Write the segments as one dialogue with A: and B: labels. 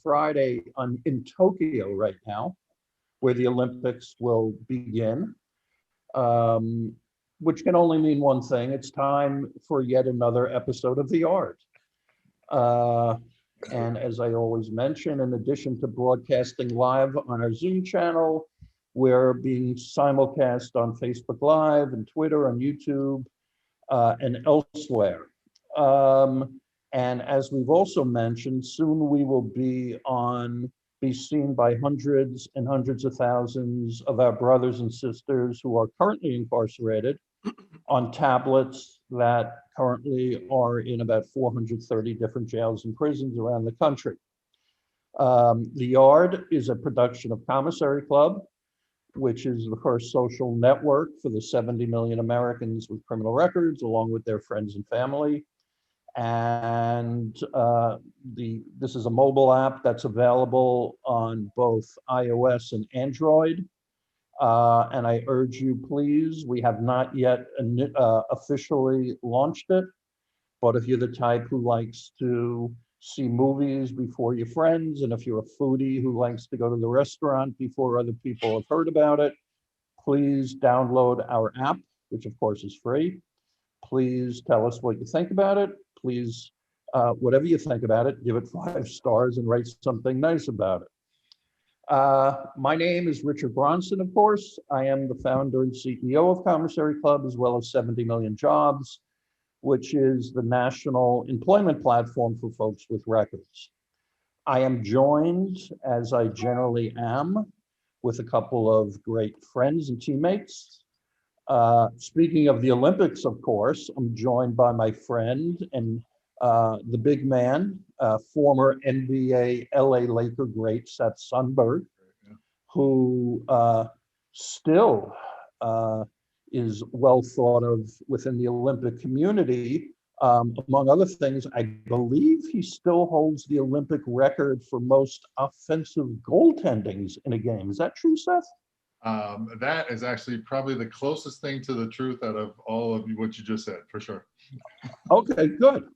A: Friday in Tokyo right now, where the Olympics will begin, um, which can only mean one thing. It's time for yet another episode of The Art. Uh, and as I always mention, in addition to broadcasting live on our Zoom channel, we're being simulcast on Facebook Live and Twitter, on YouTube, and elsewhere. Um, and as we've also mentioned, soon we will be seen by hundreds and hundreds of thousands of our brothers and sisters who are currently incarcerated on tablets that currently are in about 430 different jails and prisons around the country. The Yard is a production of Commissary Club, which is the first social network for the 70 million Americans with criminal records, along with their friends and family. And this is a mobile app that's available on both iOS and Android. And I urge you, please, we have not yet officially launched it, but if you're the type who likes to see movies before your friends, and if you're a foodie who likes to go to the restaurant before other people have heard about it, please download our app, which of course is free. Please tell us what you think about it. Please, whatever you think about it, give it 5 stars and write something nice about it. My name is Richard Bronson, of course. I am the founder and CEO of Commissary Club, as well as 70 Million Jobs, which is the national employment platform for folks with records. I am joined, as I generally am, with a couple of great friends and teammates. Speaking of the Olympics, of course, I'm joined by my friend and the big man, former NBA LA Laker great Seth Sundberg, who still is well thought of within the Olympic community. Among other things, I believe he still holds the Olympic record for most offensive goaltendings in a game. Is that true, Seth?
B: That is actually probably the closest thing to the truth out of all of what you just said, for sure.
A: Okay, good.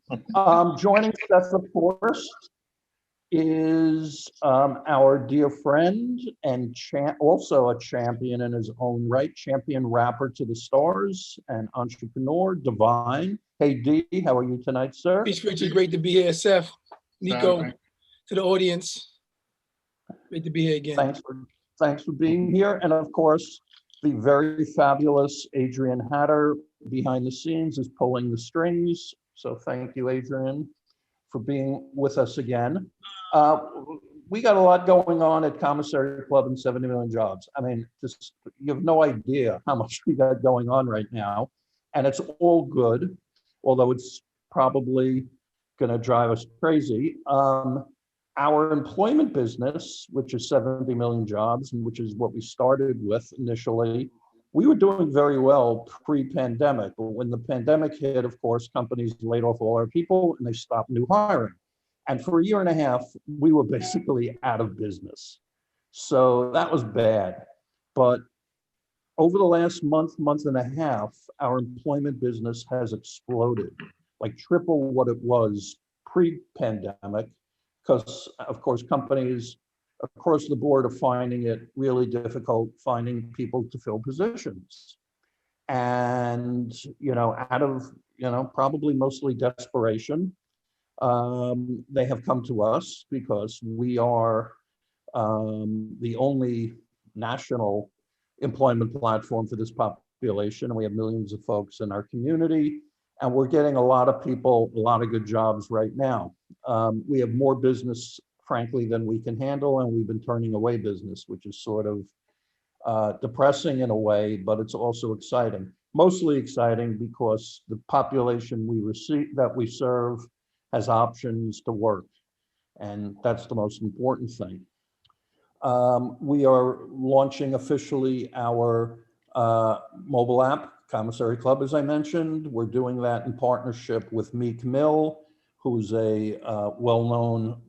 A: Joining Seth, of course, is our dear friend and also a champion in his own right, champion rapper to the stars and entrepreneur, Divine. Hey, D, how are you tonight, sir?
C: Peace, Richard. Great to be here, Seth. Nico, to the audience. Great to be here again.
A: Thanks for being here. And of course, the very fabulous Adrian Hatter behind the scenes is pulling the strings. So thank you, Adrian, for being with us again. We got a lot going on at Commissary Club and 70 Million Jobs. I mean, just you have no idea how much we got going on right now. And it's all good, although it's probably going to drive us crazy. Our employment business, which is 70 million jobs, and which is what we started with initially, we were doing very well pre-pandemic. But when the pandemic hit, of course, companies laid off all our people and they stopped new hiring. And for a year and a half, we were basically out of business. So that was bad. But over the last month and a half, our employment business has exploded, like triple what it was pre-pandemic, because of course, companies across the board are finding it really difficult finding people to fill positions. And, out of, probably mostly desperation, they have come to us because we are the only national employment platform for this population. And we have millions of folks in our community, and we're getting a lot of people, a lot of good jobs right now. We have more business, frankly, than we can handle, and we've been turning away business, which is sort of depressing in a way, but it's also exciting. Mostly exciting because the population that we serve has options to work, and that's the most important thing. We are launching officially our mobile app, Commissary Club, as I mentioned. We're doing that in partnership with Meek Mill, who's a well-known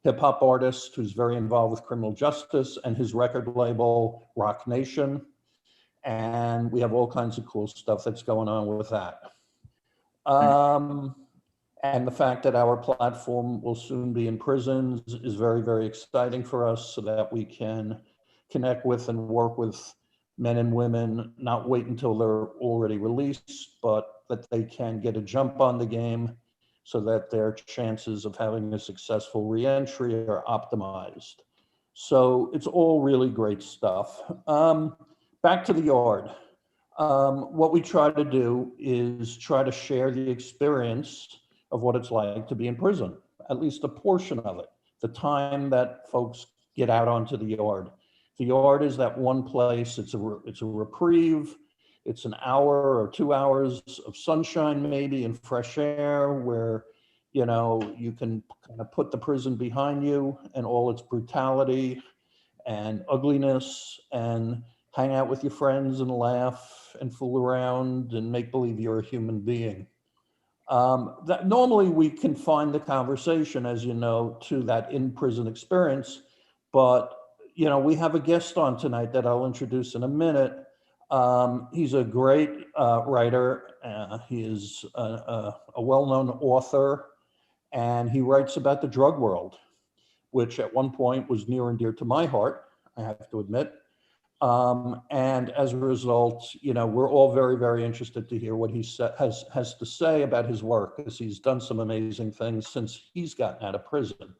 A: hip hop artist who's very involved with criminal justice, and his record label, Rock Nation. And we have all kinds of cool stuff that's going on with that. And the fact that our platform will soon be in prisons is very, very exciting for us so that we can connect with and work with men and women, not wait until they're already released, but that they can get a jump on the game so that their chances of having a successful reentry are optimized. So it's all really great stuff. Back to the yard. What we try to do is try to share the experience of what it's like to be in prison, at least a portion of it, the time that folks get out onto the yard. The yard is that one place, it's a reprieve, it's an hour or 2 hours of sunshine maybe and fresh air where, you know, you can kind of put the prison behind you and all its brutality and ugliness and hang out with your friends and laugh and fool around and make believe you're a human being. That normally we confine the conversation, as you know, to that in-prison experience, but you know, we have a guest on tonight that I'll introduce in a minute. He's a great writer. He is a well-known author, and he writes about the drug world, which at one point was near and dear to my heart, I have to admit. And as a result, you know, we're all very, very interested to hear what he has to say about his work, because he's done some amazing things since he's gotten out of prison.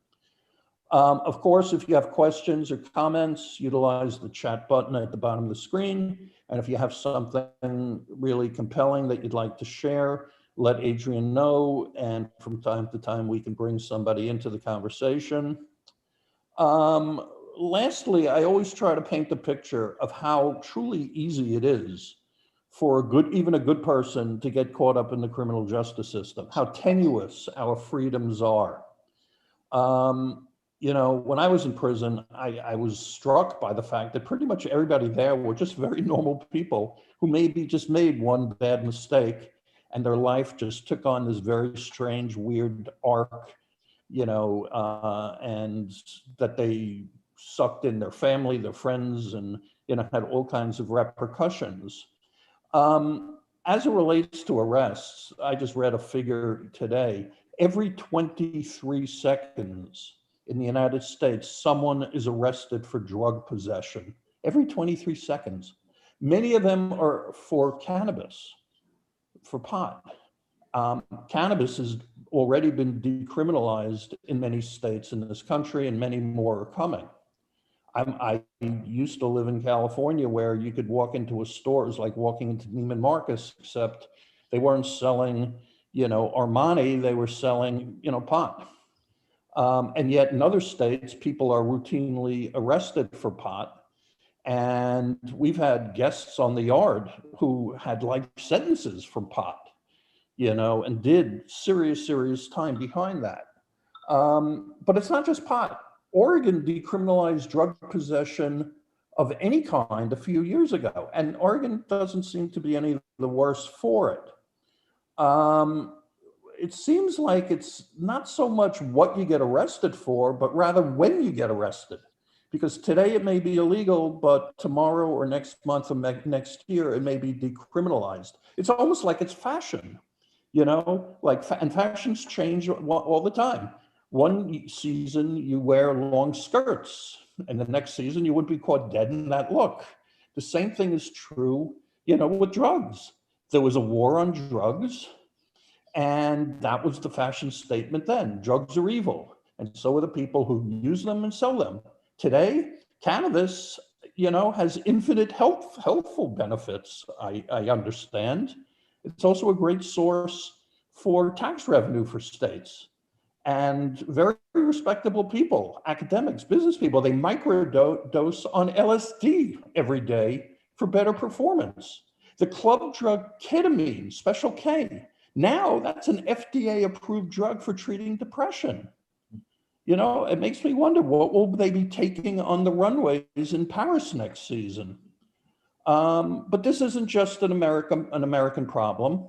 A: Of course, if you have questions or comments, utilize the chat button at the bottom of the screen. And if you have something really compelling that you'd like to share, let Adrian know. And from time to time, we can bring somebody into the conversation. Lastly, I always try to paint the picture of how truly easy it is for even a good person to get caught up in the criminal justice system, how tenuous our freedoms are. You know, when I was in prison, I was struck by the fact that pretty much everybody there were just very normal people who maybe just made one bad mistake and their life just took on this very strange, weird arc, you know, and that they sucked in their family, their friends, and, you know, had all kinds of repercussions. As it relates to arrests, I just read a figure today. Every 23 seconds in the United States, someone is arrested for drug possession. Every 23 seconds. Many of them are for cannabis, for pot. Cannabis has already been decriminalized in many states in this country, and many more are coming. I used to live in California where you could walk into a store, it was like walking into Neiman Marcus, except they weren't selling, you know, Armani, they were selling, you know, pot. And yet in other states, people are routinely arrested for pot. And we've had guests on the yard who had life sentences for pot, you know, and did serious, serious time behind that. But it's not just pot. Oregon decriminalized drug possession of any kind a few years ago, and Oregon doesn't seem to be any the worse for it. It seems like it's not so much what you get arrested for, but rather when you get arrested. Because today it may be illegal, but tomorrow or next month or next year, it may be decriminalized. It's almost like it's fashion, you know, like, and fashions change all the time. One season you wear long skirts, and the next season you wouldn't be caught dead in that look. The same thing is true, you know, with drugs. There was a war on drugs, and that was the fashion statement then. Drugs are evil, and so are the people who use them and sell them. Today, cannabis, you know, has infinite healthful benefits, I understand. It's also a great source for tax revenue for states. And very respectable people, academics, business people, they microdose on LSD every day for better performance. The club drug ketamine, Special K, now that's an FDA approved drug for treating depression. You know, it makes me wonder, what will they be taking on the runways in Paris next season? But this isn't just an American problem.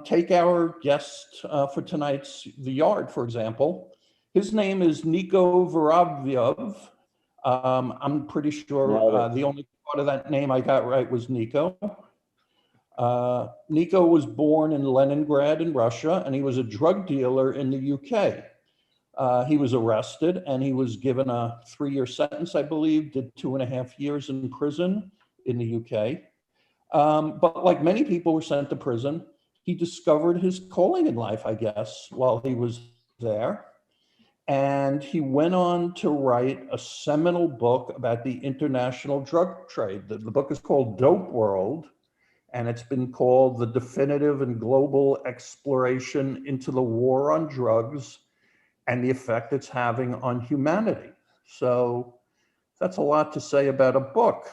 A: Take our guest for tonight's The Yard, for example. His name is Nico Vorovyev. I'm pretty sure the only part of that name I got right was Nico. Nico was born in Leningrad in Russia, and he was a drug dealer in the UK. He was arrested and he was given a 3-year sentence, I believe, did 2.5 years in prison in the UK. But like many people were sent to prison, he discovered his calling in life, I guess, while he was there. And he went on to write a seminal book about the international drug trade. The book is called Dope World, and it's been called The Definitive and Global Exploration into the War on Drugs and the Effect It's Having on Humanity. So that's a lot to say about a book.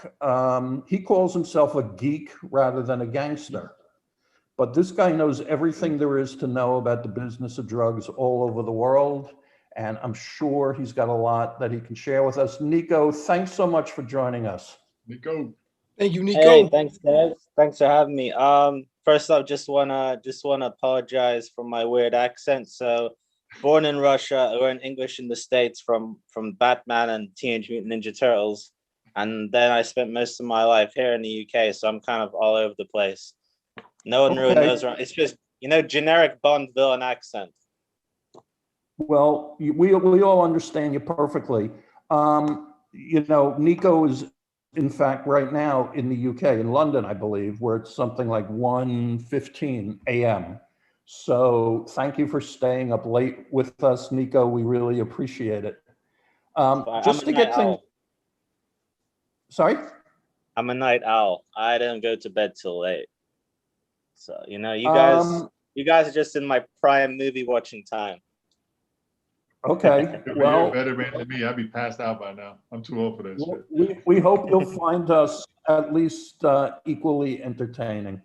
A: He calls himself a geek rather than a gangster. But this guy knows everything there is to know about the business of drugs all over the world. And I'm sure he's got a lot that he can share with us. Nico, thanks so much for joining us.
B: Nico.
C: Thank you, Nico.
D: Hey, thanks, guys. Thanks for having me. First off, just wanna apologize for my weird accent. So, born in Russia, I learned English in the States from Batman and Teenage Mutant Ninja Turtles, and then I spent most of my life here in the UK. So I'm kind of all over the place. No one really knows. It's just, generic Bond villain accent.
A: Well, we all understand you perfectly. Nico is, in fact, right now in the UK, in London, I believe, where it's something like 1:15 a.m. So thank you for staying up late with us, Nico. We really appreciate it. Just to get things. Sorry?
D: I'm a night owl. I don't go to bed till late. So, you guys are just in my prime movie watching time.
A: Okay,
B: Well, you're a better man than me. I'd be passed out by now. I'm too old for this shit.
A: We hope you'll find us at least equally entertaining.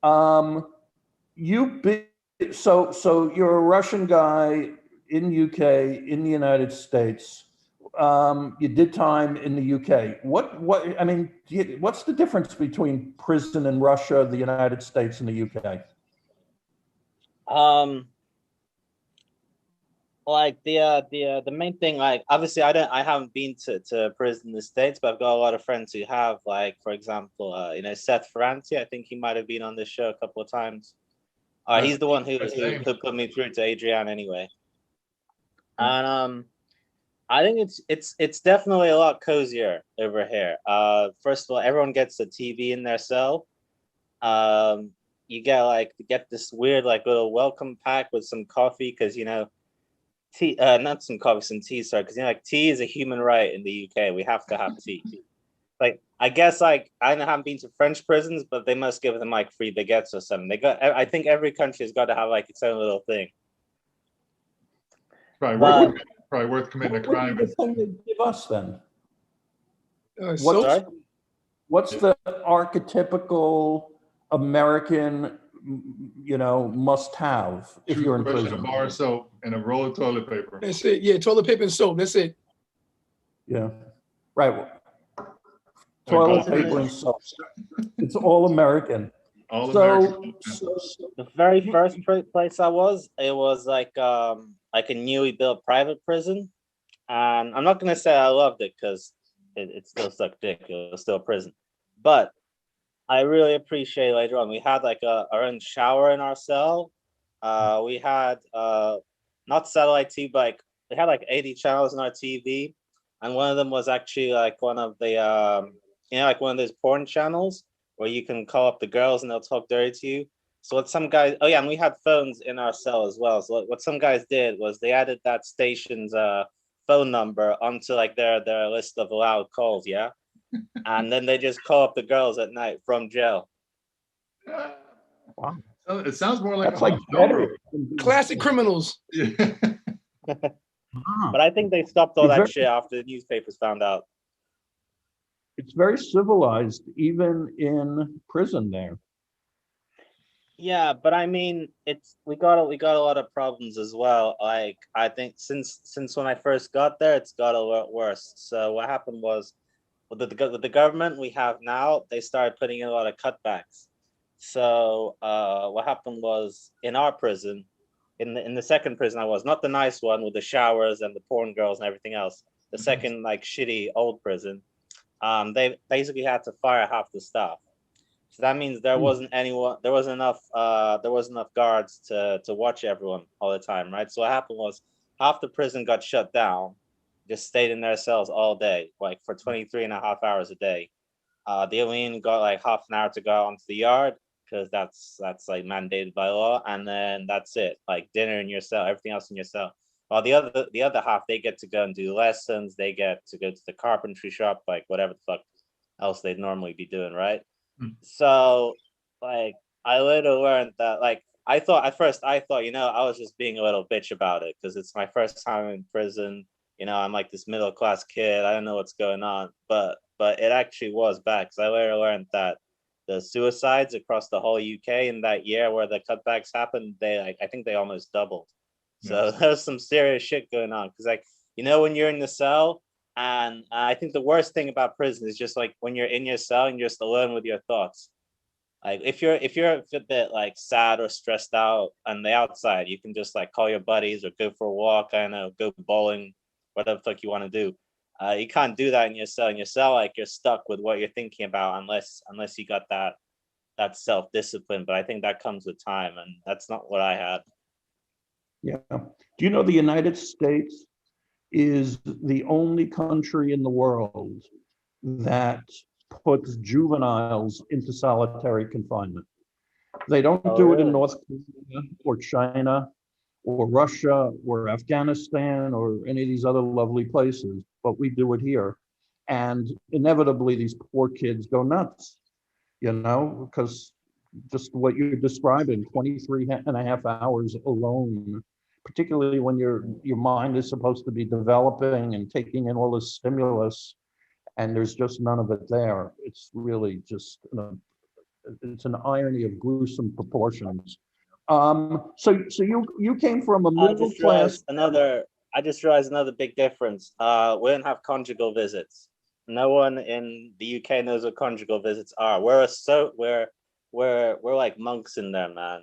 A: So you're a Russian guy in UK, in the United States. You did time in the UK. What's the difference between prison in Russia, the United States, and the UK?
D: Like the main thing, like obviously I haven't been to prison in the States, but I've got a lot of friends who have. Like, for example, Seth Ferranti. I think he might have been on this show a couple of times. He's the one who put me through to Adrian anyway. And I think it's definitely a lot cozier over here. First of all, everyone gets a TV in their cell. You get this weird little welcome pack with some coffee, because tea, not some coffee, some tea, sorry, because tea is a human right in the UK. We have to have tea. I guess I haven't been to French prisons, but they must give them free baguettes or something. I think every country has got to have its own little thing.
B: Probably worth committing a crime.
A: What would they give us then?
C: Sorry?
A: What's the archetypical American, must-have if you're in prison?
B: A bar of soap and a roll of toilet paper.
C: That's it. Yeah, toilet paper and soap. That's it.
A: Yeah, right. Toilet paper and soap. It's all American.
B: American.
D: The very first place I was, it was like a newly built private prison, and I'm not gonna say I loved it because it still sucked dick. It was still a prison, but I really appreciate later on. We had our own shower in our cell. We had not satellite TV, but we had 80 channels in our TV, and one of them was actually one of the one of those porn channels where you can call up the girls and they'll talk dirty to you. So what some guys, and we had phones in our cell as well. So what some guys did was they added that station's phone number onto their list of allowed calls, yeah. And then they just call up the girls at night from jail.
B: Wow. It sounds more like
C: Classic criminals.
B: Yeah.
D: But I think they stopped all that shit after the newspapers found out.
A: It's very civilized, even in prison there.
D: Yeah, but I mean, we got a lot of problems as well. I think since when I first got there, it's got a lot worse. So what happened was, with the government we have now, they started putting in a lot of cutbacks. So what happened was, in our prison, in the second prison I was, not the nice one with the showers and the porn girls and everything else, the second shitty old prison, they basically had to fire half the staff. So that means there
A: Hmm.
D: wasn't anyone, there wasn't enough guards to watch everyone all the time, right? So what happened was half the prison got shut down, just stayed in their cells all day, like for 23 and a half hours a day. They only got like half an hour to go out onto the yard because that's like mandated by law, and then that's it. Like dinner in your cell, everything else in your cell. While the other half, they get to go and do lessons. They get to go to the carpentry shop, like whatever the fuck else they'd normally be doing, right?
B: Hmm.
D: So, like, I later learned that, like, I thought at first, I thought, I was just being a little bitch about it because it's my first time in prison. I'm like this middle class kid. I don't know what's going on, but it actually was bad because I later learned that the suicides across the whole UK in that year where the cutbacks happened, I think they almost doubled. So
B: Yes.
D: there's some serious shit going on because, like, when you're in the cell, and I think the worst thing about prison is just like when you're in your cell and you're just alone with your thoughts. Like if you're a bit like sad or stressed out on the outside, you can just like call your buddies or go for a walk. I don't know, go bowling, whatever the fuck you want to do. You can't do that in your cell. In your cell, like you're stuck with what you're thinking about unless you got that self discipline. But I think that comes with time, and that's not what I had.
A: Yeah. Do you know the United States is the only country in the world that puts juveniles into solitary confinement? They don't
D: Oh,
A: do it in
D: really?
A: North Korea or China or Russia or Afghanistan or any of these other lovely places, but we do it here. And inevitably, these poor kids go nuts, because just what you're describing, 23 and a half hours alone, particularly when your mind is supposed to be developing and taking in all this stimulus, and there's just none of it there. It's really just it's an irony of gruesome proportions. So you came from a
D: I
A: middle
D: just
A: class.
D: realized another big difference. We don't have conjugal visits. No one in the UK knows what conjugal visits are. We're like monks in there, man.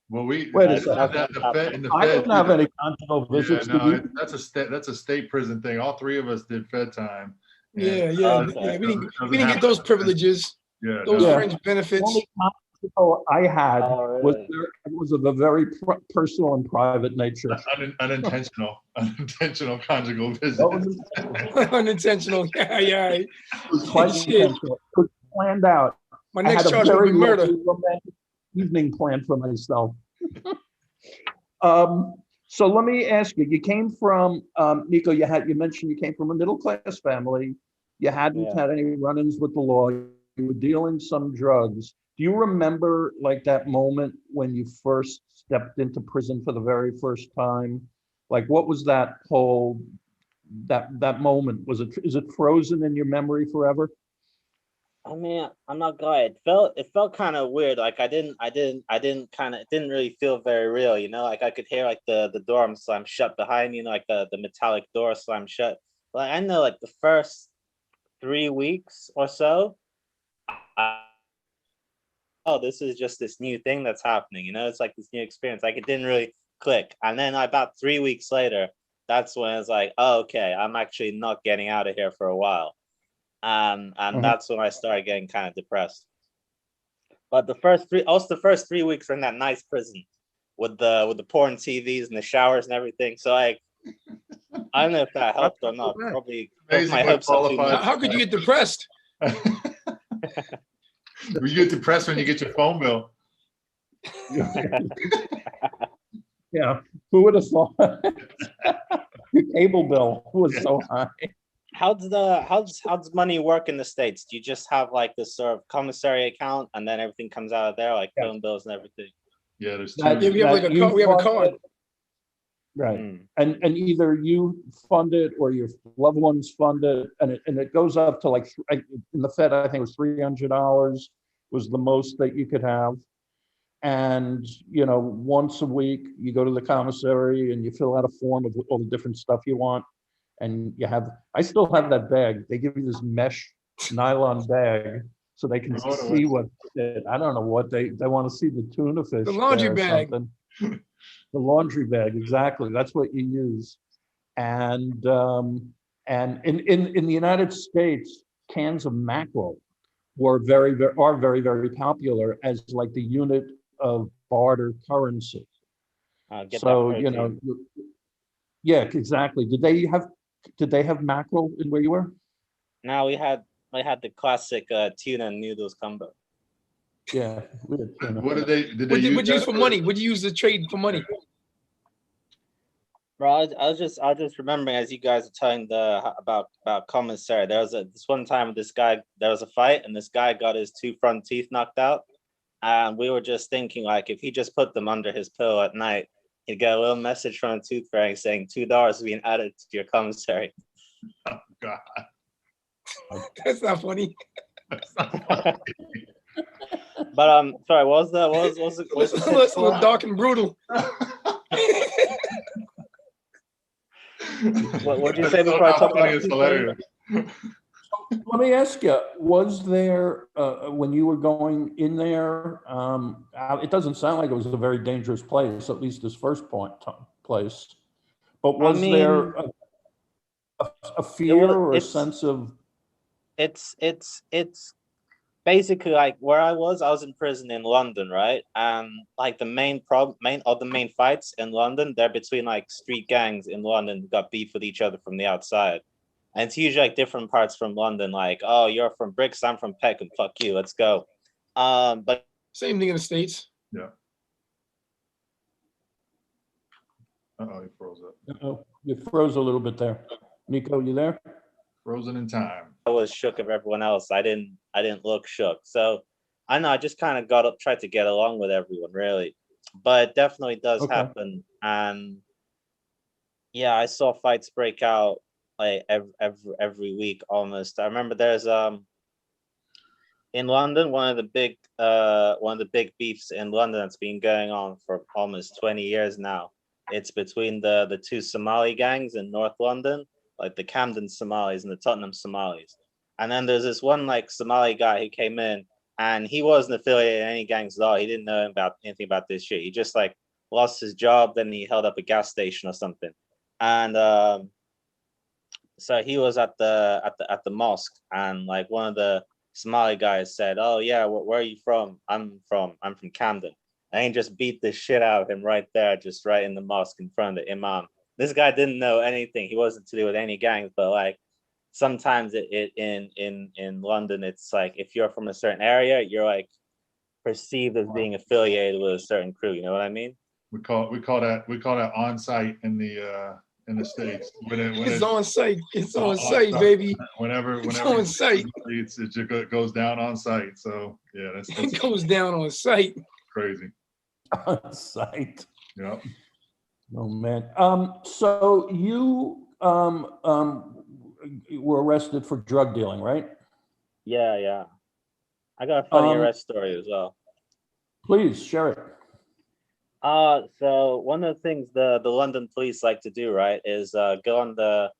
B: Well, we
A: Wait a
B: have
A: second.
B: that in the
A: I
B: Fed.
A: didn't have any conjugal
B: Yeah,
A: visits. Did
B: no,
A: you?
B: that's a state prison thing. All three of us did Fed time. And
C: Yeah,
D: Okay.
C: we didn't
B: doesn't
C: we didn't get
B: happen.
C: those privileges,
B: Yeah,
C: those
B: no.
A: Yeah.
C: fringe benefits.
A: Only conjugal I had
D: Oh, really?
A: was of a very personal and private nature.
B: Unintentional conjugal visits.
A: That was intentional.
C: Unintentional. Yeah.
A: It was quite
C: Shit.
A: intentional. It was planned out.
C: My
A: I
C: next
A: had a
C: charge would
A: very
C: be murder.
A: lovely romantic evening planned for myself. So let me ask you, you came from, Nico, you mentioned you came from a middle class family. You hadn't
D: Yeah.
A: had any run-ins with the law. You were dealing some drugs. Do you remember like that moment when you first stepped into prison for the very first time? Like what was that that moment? Is it frozen in your memory forever?
D: I mean, I'm not gonna lie. It felt kind of weird. Like it didn't really feel very real. Like I could hear like the door slam shut behind me, like the metallic door slam shut. Like I know, like the first 3 weeks or so, oh, this is just this new thing that's happening. It's like this new experience. Like it didn't really click. And then about 3 weeks later, that's when it's like, oh, okay, I'm actually not getting out of here for a while. And that's when I started getting kind of depressed. But the first 3 weeks were in that nice prison with the porn TVs and the showers and everything. So I don't know if that helped or not. Probably
B: Amazing
D: my
B: what
D: hopes up too
B: qualifies.
D: much.
C: How could you get depressed?
B: You get depressed when you get your phone bill.
A: Yeah, who would have thought? Your cable bill was so high.
D: How's money work in the States? Do you just have like this sort of commissary account and then everything comes out of there, like phone bills and everything?
B: Yeah, there's
A: That-
B: two.
C: Yeah, we have like a card. We have a card.
A: Right.
D: Mm.
A: And either you fund it or your loved ones fund it, and it goes up to like in the Fed, I think it was $300 was the most that you could have. And once a week you go to the commissary and you fill out a form of all the different stuff you want, and I still have that bag. They give you this mesh nylon bag so they can see what I don't know what they want to see, the tuna fish,
C: The laundry
A: there or
C: bag.
A: something. The laundry bag, exactly. That's what you use. And in the United States, cans of mackerel are very, very popular as like the unit of barter currency.
D: Get that
A: So, you know,
D: protein.
A: yeah, exactly. Did they have mackerel in where you were?
D: Now we had the classic tuna and noodles combo.
A: Yeah. we did, you know.
B: What did they
C: What'd
B: use
C: you use
B: that
C: for money? What'd you use to trade for money?
D: Bro, I was just remembering as you guys are telling about commissary. There was this one time this guy, there was a fight and this guy got his 2 front teeth knocked out. And we were just thinking like if he just put them under his pillow at night, he'd get a little message from a tooth fairy saying $2 being added to your commissary.
B: Oh, God.
C: That's not funny.
B: That's not funny.
D: But sorry, what was the
C: That's a little dark and brutal.
D: What'd you
B: That's
D: say
B: so
D: before I
B: not
D: talk
B: funny,
D: about
B: it's
D: tooth
B: hilarious.
A: Let me ask you, was there, when you were going in there, it doesn't sound like it was a very dangerous place, at least this first place. But was there a fear or a sense of?
D: It's basically like where I was in prison in London, right? And like the main fights in London, they're between like street gangs in London who got beef with each other from the outside. And it's usually like different parts from London, like, oh, you're from Bricks, I'm from Peckham, fuck you, let's go. But
C: Same thing in the States.
B: Yeah. Uh-oh, he froze up.
A: Oh, you froze a little bit there. Nico, you there?
B: Frozen in time.
D: I was shook of everyone else. I didn't look shook. So I know I just kind of got up, tried to get along with everyone, really. But it definitely does happen. And yeah, I saw fights break out like every week almost. I remember there's in London, one of the big beefs in London that's been going on for almost 20 years now. It's between the 2 Somali gangs in North London, like the Camden Somalis and the Tottenham Somalis. And then there's this one like Somali guy who came in and he wasn't affiliated in any gangs at all. He didn't know anything about this shit. He just like lost his job, then he held up a gas station or something. And so he was at the mosque, and like one of the Somali guys said, "Oh yeah, where are you from?" I'm from Camden. And he just beat the shit out of him right there, just right in the mosque in front of the imam. This guy didn't know anything. He wasn't to do with any gangs, but like sometimes in London, it's like if you're from a certain area, you're like perceived as being affiliated with a certain crew. You know what I mean?
B: We call that on site in the States.
C: It's on site. It's on site, baby.
B: Whenever
C: It's on site.
B: it just goes down on site. So yeah, that's
C: It goes down on site.
B: crazy.
A: On site.
B: Yep.
A: Oh man. So you were arrested for drug dealing, right?
D: Yeah. I got a funny arrest story as well.
A: Please share it.
D: So one of the things the London police like to do, right, is go on the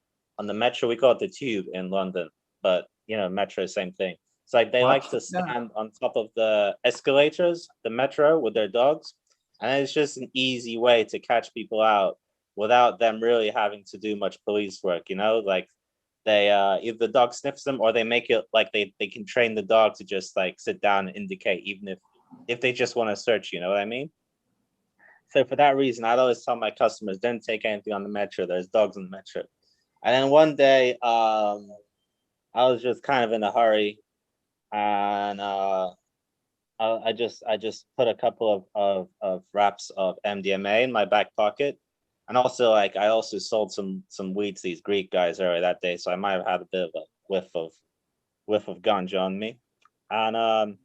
D: metro. We call it the tube in London, but you know, metro, same thing. It's like they like to stand on top of the escalators, the metro, with their dogs, and it's just an easy way to catch people out without them really having to do much police work. You know, like they either the dog sniffs them or they make it like they can train the dog to just like sit down and indicate, even if they just want to search. You know what I mean? So for that reason, I'd always tell my customers, don't take anything on the metro. There's dogs on the metro. And then one day, I was just kind of in a hurry, and I just put a couple of wraps of MDMA in my back pocket, and also like I also sold some weed to these Greek guys earlier that day, so I might have had a bit of a whiff of ganja on me, and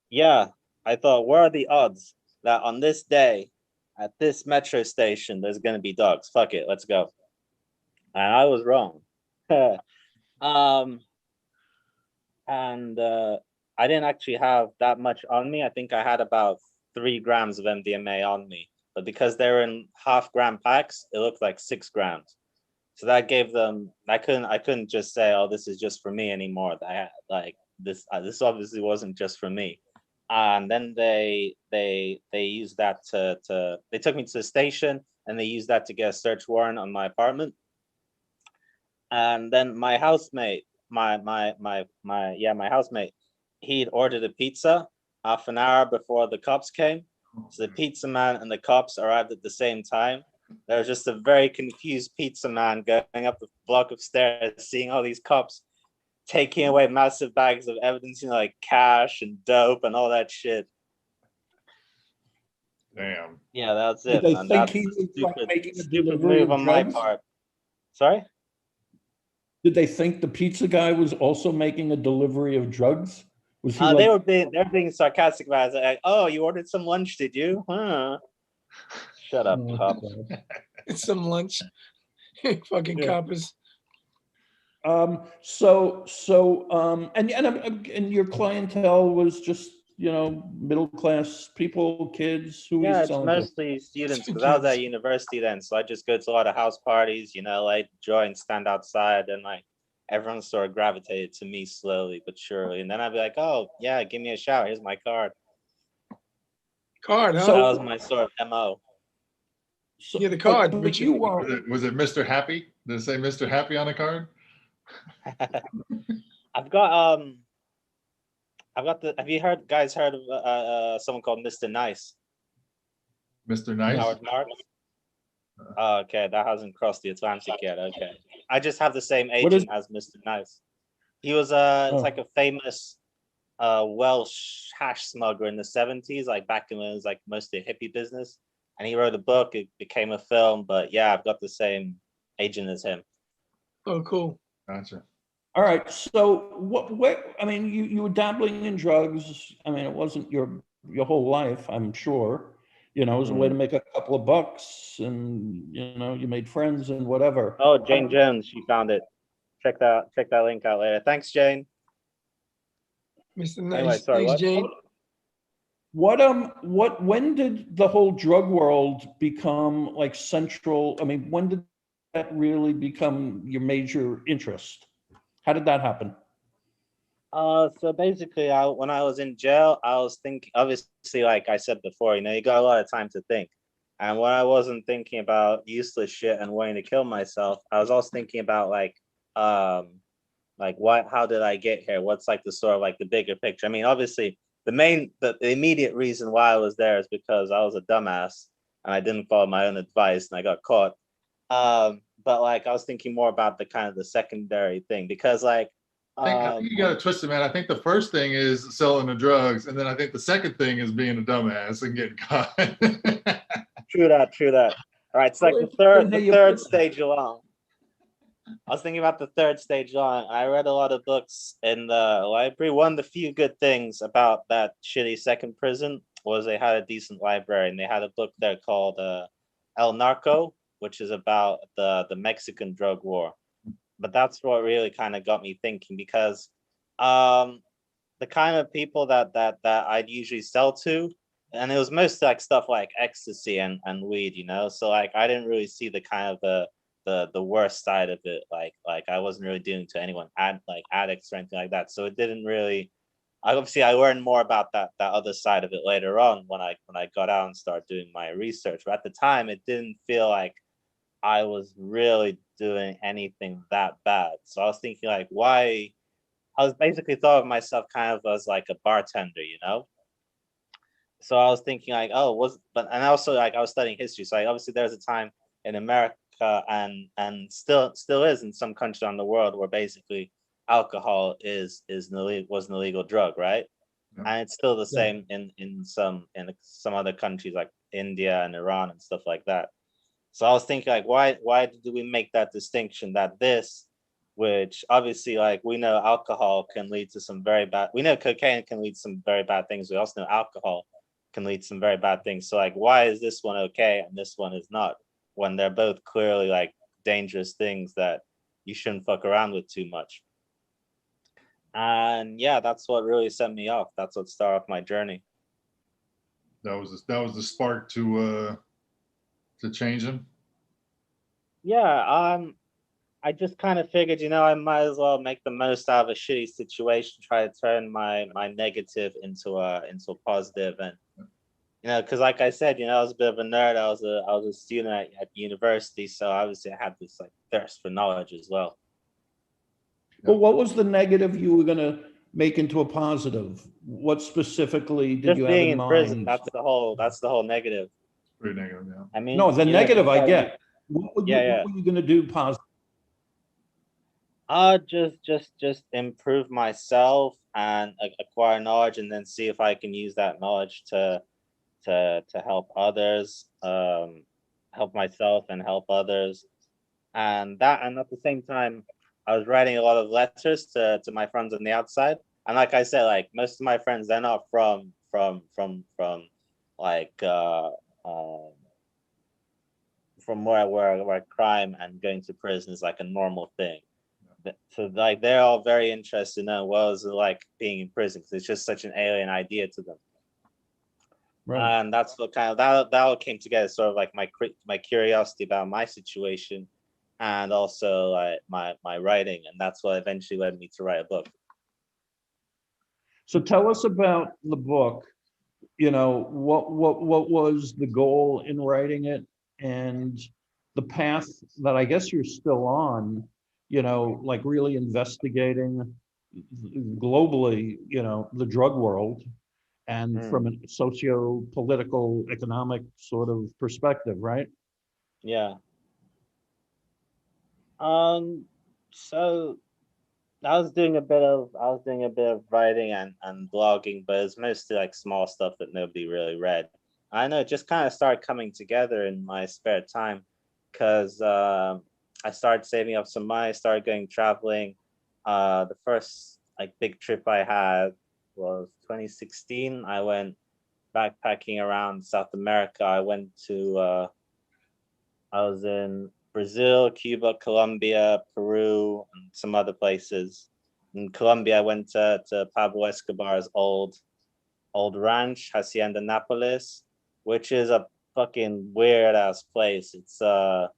D: yeah, I thought, what are the odds that on this day, at this metro station, there's gonna be dogs? Fuck it, let's go. And I was wrong. And I didn't actually have that much on me. I think I had about 3 grams of MDMA on me, but because they were in half-gram packs, it looked like 6 grams. So that gave them. I couldn't just say, "Oh, this is just for me" anymore. That like this obviously wasn't just for me. And then they used that to they took me to the station and they used that to get a search warrant on my apartment. And then my housemate, my housemate, he'd ordered a pizza half an hour before the cops came. So the pizza man and the cops arrived at the same time. There was just a very confused pizza man going up the block of stairs, seeing all these cops taking away massive bags of evidence, you know, like cash and dope and all that shit.
B: Damn.
D: Yeah, that's
A: Did
D: it.
A: they
D: And
A: think
D: that's
A: he
D: a
A: was like making a
D: stupid
A: delivery
D: move
A: of
D: on my
A: drugs?
D: part. Sorry?
A: Did they think the pizza guy was also making a delivery of drugs? Was he
D: They
A: like,
D: were being sarcastic about it. Like, oh, you ordered some lunch, did you? Huh? Shut up,
A: Oh,
D: cop.
A: God.
C: It's some lunch. Fucking
D: Yeah.
C: coppers.
A: And your clientele was just, you know, middle class people, kids, who were
D: Yeah,
A: you
D: it's
A: selling to?
D: mostly students because I was at
C: Kids.
D: university then, so I just go to a lot of house parties, you know, like join, stand outside, and like everyone sort of gravitated to me slowly but surely. And then I'd be like, oh yeah, give me a shout. Here's my card.
C: Card, huh?
A: So-
D: That was my sort of MO.
A: So,
C: Yeah, the card,
A: but
C: Richard.
A: you
B: Was it Mr. Happy? Did it say Mr. Happy on the card?
D: I've got have you heard of someone called Mr. Nice?
B: Mr. Nice?
D: Howard Marks? Oh, okay, that hasn't crossed the Atlantic yet. Okay. I just have the same
A: What is-
D: agent as Mr. Nice. He was it's
A: Oh.
D: like a famous Welsh hash smuggler in the 70s, like back when it was like mostly a hippie business. And he wrote a book, it became a film, but yeah, I've got the same agent as him.
C: Oh, cool.
B: Gotcha.
A: all right. So what, I mean, you were dabbling in drugs. I mean, it wasn't your whole life, I'm sure. You know, it was a way to make a couple of bucks and, you know, you made friends and whatever.
D: Oh, Jane Jones, she found it. Check that link out later. Thanks, Jane.
C: Mr.
D: Anyway,
C: Nice.
D: sorry,
C: Thanks,
D: what?
C: Jane.
A: When did the whole drug world become like central? I mean, when did that really become your major interest? How did that happen?
D: So basically, when I was in jail, I was thinking, obviously, like I said before, you know, you got a lot of time to think. And when I wasn't thinking about useless shit and wanting to kill myself, I was also thinking about like how did I get here? What's like the sort of like the bigger picture? I mean, obviously, the immediate reason why I was there is because I was a dumbass and I didn't follow my own advice and I got caught. But like I was thinking more about the kind of the secondary thing because like
B: I think you got it twisted, man. I think the first thing is selling the drugs, and then I think the second thing is being a dumbass and getting caught.
D: True that. All right, it's like the third stage along. I was thinking about the third stage along. I read a lot of books in the library. One of the few good things about that shitty second prison was they had a decent library, and they had a book there called El Narco, which is about the Mexican drug war. But that's what really kind of got me thinking because the kind of people that I'd usually sell to, and it was mostly like stuff like ecstasy and weed, you know. So like I didn't really see the kind of the worst side of it. Like I wasn't really dealing to anyone like addicts or anything like that. So it didn't really. Obviously, I learned more about that other side of it later on when I got out and started doing my research. But at the time, it didn't feel like I was really doing anything that bad. So I was thinking like, why? I was basically thought of myself kind of as like a bartender, you know. So I was thinking like, and also like I was studying history. So like, obviously there's a time in America and still is in some countries around the world where basically alcohol was an illegal drug, right?
B: Yeah.
D: And it's still the same in some other countries like India and Iran and stuff like that. So I was thinking like, why do we make that distinction that this, which obviously like we know alcohol can lead to some very bad, we know cocaine can lead to some very bad things. We also know alcohol can lead to some very bad things. So like, why is this one okay and this one is not, when they're both clearly like dangerous things that you shouldn't fuck around with too much? And yeah, that's what really set me off. That's what started off my journey.
B: That was the spark to change him.
D: Yeah, I just kind of figured, you know, I might as well make the most out of a shitty situation, try to turn my negative into a positive. And you know, because like I said, you know, I was a bit of a nerd. I was a student at university, so obviously I had this like thirst for knowledge as well.
A: Well, what was the negative you were gonna make into a positive? What specifically did
D: Just
A: you have
D: being
A: in
D: in prison,
A: mind?
D: that's the whole negative.
B: Pretty negative, yeah.
D: I mean,
A: No, the
D: you know,
A: negative I
D: besides-
A: get. What
D: Yeah.
A: were you gonna do positive?
D: Just improve myself and acquire knowledge, and then see if I can use that knowledge to help others, help myself and help others. And at the same time, I was writing a lot of letters to my friends on the outside. And like I said, like most of my friends, they're not from like from where crime and going to prison is like a normal thing. So like they're all very interested in knowing what is it like being in prison, because it's just such an alien idea to them.
A: Right.
D: And that's what kind of that all came together, sort of like my curiosity about my situation, and also like my writing, and that's what eventually led me to write a book.
A: So tell us about the book. You know, what was the goal in writing it, and the path that I guess you're still on, you know, like really investigating globally, you know, the drug world, and from a socio-political, economic sort of perspective, right?
D: Yeah. So I was doing a bit of writing and blogging, but it's mostly like small stuff that nobody really read. I know it just kind of started coming together in my spare time, because I started saving up some money, started going traveling. The first like big trip I had was 2016. I went backpacking around South America. I was in Brazil, Cuba, Colombia, Peru, and some other places. In Colombia, I went to Pablo Escobar's old ranch, Hacienda Nápoles, which is a fucking weird ass place. It's a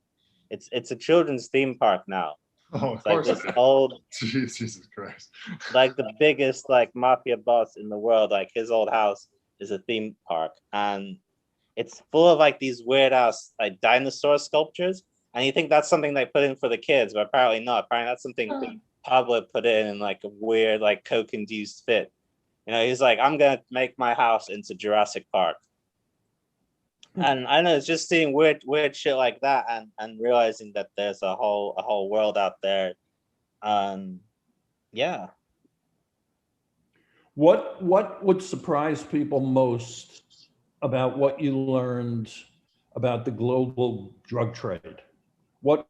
D: children's theme park now.
B: Oh, of
D: It's like
B: course.
D: this old,
B: Jesus Christ.
D: like the biggest like mafia boss in the world. Like his old house is a theme park, and it's full of like these weird ass like dinosaur sculptures. And you think that's something they put in for the kids, but apparently not. Apparently that's something Pablo put in like a weird like coke induced fit. You know, he's like, I'm gonna make my house into Jurassic Park. And I know it's just seeing weird shit like that, and realizing that there's a whole world out there. Yeah.
A: What would surprise people most about what you learned about the global drug trade? What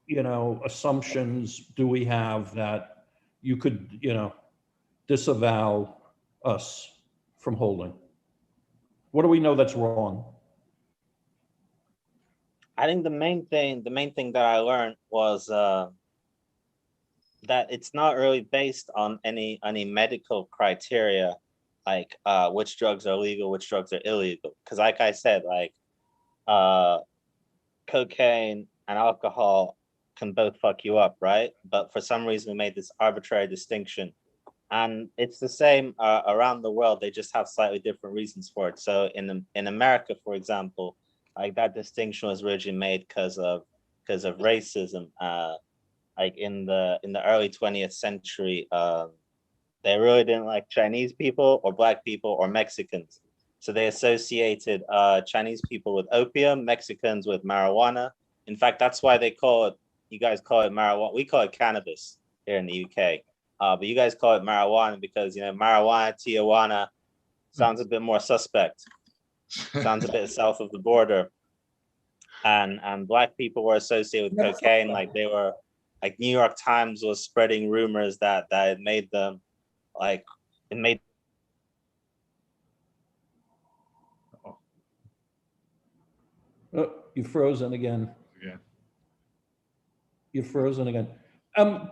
A: you know, assumptions do we have that you could, you know, disavow us from holding? What do we know that's wrong?
D: I think the main thing that I learned was that it's not really based on any medical criteria, like which drugs are legal, which drugs are illegal. Because like I said, like cocaine and alcohol can both fuck you up, right? But for some reason we made this arbitrary distinction, and it's the same around the world. They just have slightly different reasons for it. So in America, for example, like that distinction was originally made because of racism. Like in the early 20th century, they really didn't like Chinese people or black people or Mexicans. So they associated Chinese people with opium, Mexicans with marijuana. In fact, that's why you guys call it marijuana. We call it cannabis here in the UK. But you guys call it marijuana because, you know, marijuana, Tijuana sounds a bit more suspect. Sounds a bit south of the border. And black people were associated with cocaine, like they were, like New York Times was spreading rumors that it made them, like it made.
A: Oh, you're frozen again.
B: Yeah.
A: You're frozen again.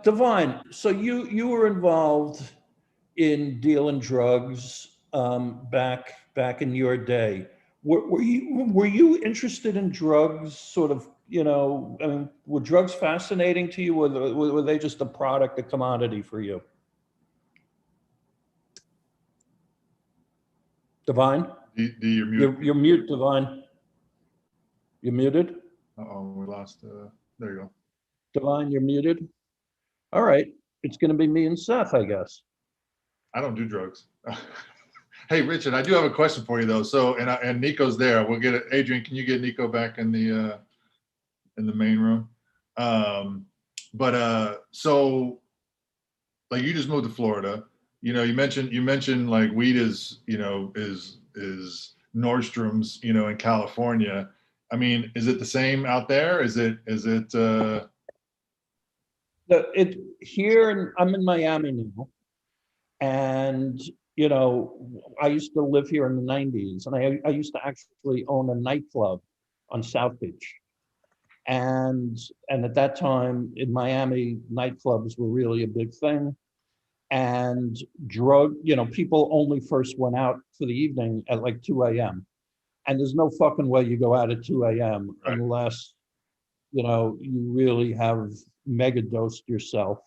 A: Divine, so you were involved in dealing drugs back in your day. Were you interested in drugs, sort of, you know, I mean, were drugs fascinating to you, or were they just a product, a commodity for you? Divine?
B: Do you mute?
A: You're mute, Divine. You're muted?
B: Uh-oh, we lost. There you go.
A: Divine, you're muted? All right. it's gonna be me and Seth, I guess.
B: I don't do drugs. Hey, Richard, I do have a question for you though. So, and Nico's there. We'll get it. Adrian, can you get Nico back in the main room? So like you just moved to Florida. You know, you mentioned like weed is, you know, is Nordstrom's, you know, in California. I mean, is it the same out there?
A: I'm in Miami now, and you know, I used to live here in the 90s, and I used to actually own a nightclub on South Beach. And at that time in Miami, nightclubs were really a big thing. And people only first went out for the evening at like 2 a.m. And there's no fucking way you go out at 2 a.m.
B: Right.
A: unless, you know, you really have mega dosed yourself.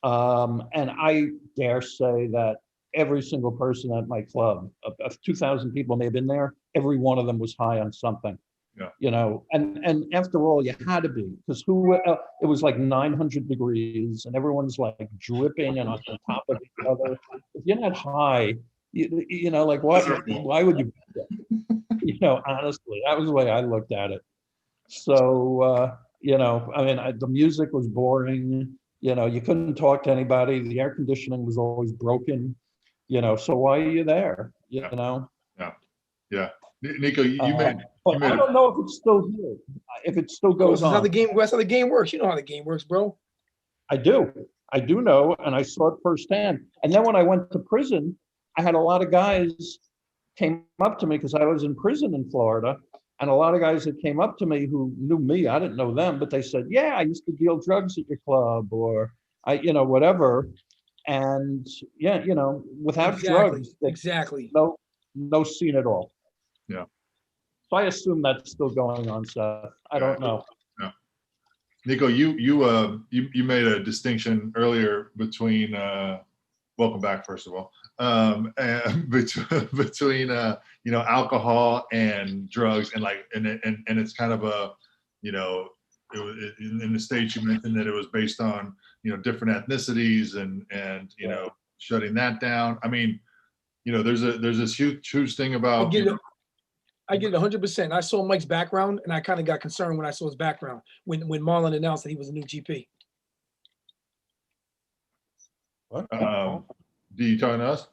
A: And I dare say that every single person at my club, of 2,000 people may have been there, every one of them was high on something.
B: Yeah.
A: You know, and after all, you had to be, because it was like 900 degrees and everyone's like dripping and on top of each other. If you're not high, you know, like why would you be there? You know, honestly, that was the way I looked at it. So, you know, I mean, the music was boring. You know, you couldn't talk to anybody. The air conditioning was always broken. You know, so why are you there? You know?
B: Yeah. Nico, you made
A: but I don't know if it's still here, if it still goes on.
C: That's how the game works. You know how the game works, bro.
A: I do know, and I saw it firsthand. And then when I went to prison, I had a lot of guys came up to me, because I was in prison in Florida, and a lot of guys that came up to me who knew me, I didn't know them, but they said, yeah, I used to deal drugs at your club, or you know, whatever. And yeah, you know, without drugs,
C: exactly,
A: no scene at all.
B: Yeah.
A: So I assume that's still going on, Seth. I don't know.
B: Yeah. Nico, you made a distinction earlier between welcome back, first of all, and between you know, alcohol and drugs, and like and it's kind of a, you know, in the States you mentioned that it was based on, you know, different ethnicities and you know, shutting that down. I mean, you know, there's this huge thing about,
C: I get it 100%. I saw Mike's background, and I kind of got concerned when I saw his background when Marlon announced that he was a new GP.
A: What?
B: Do you talking to us?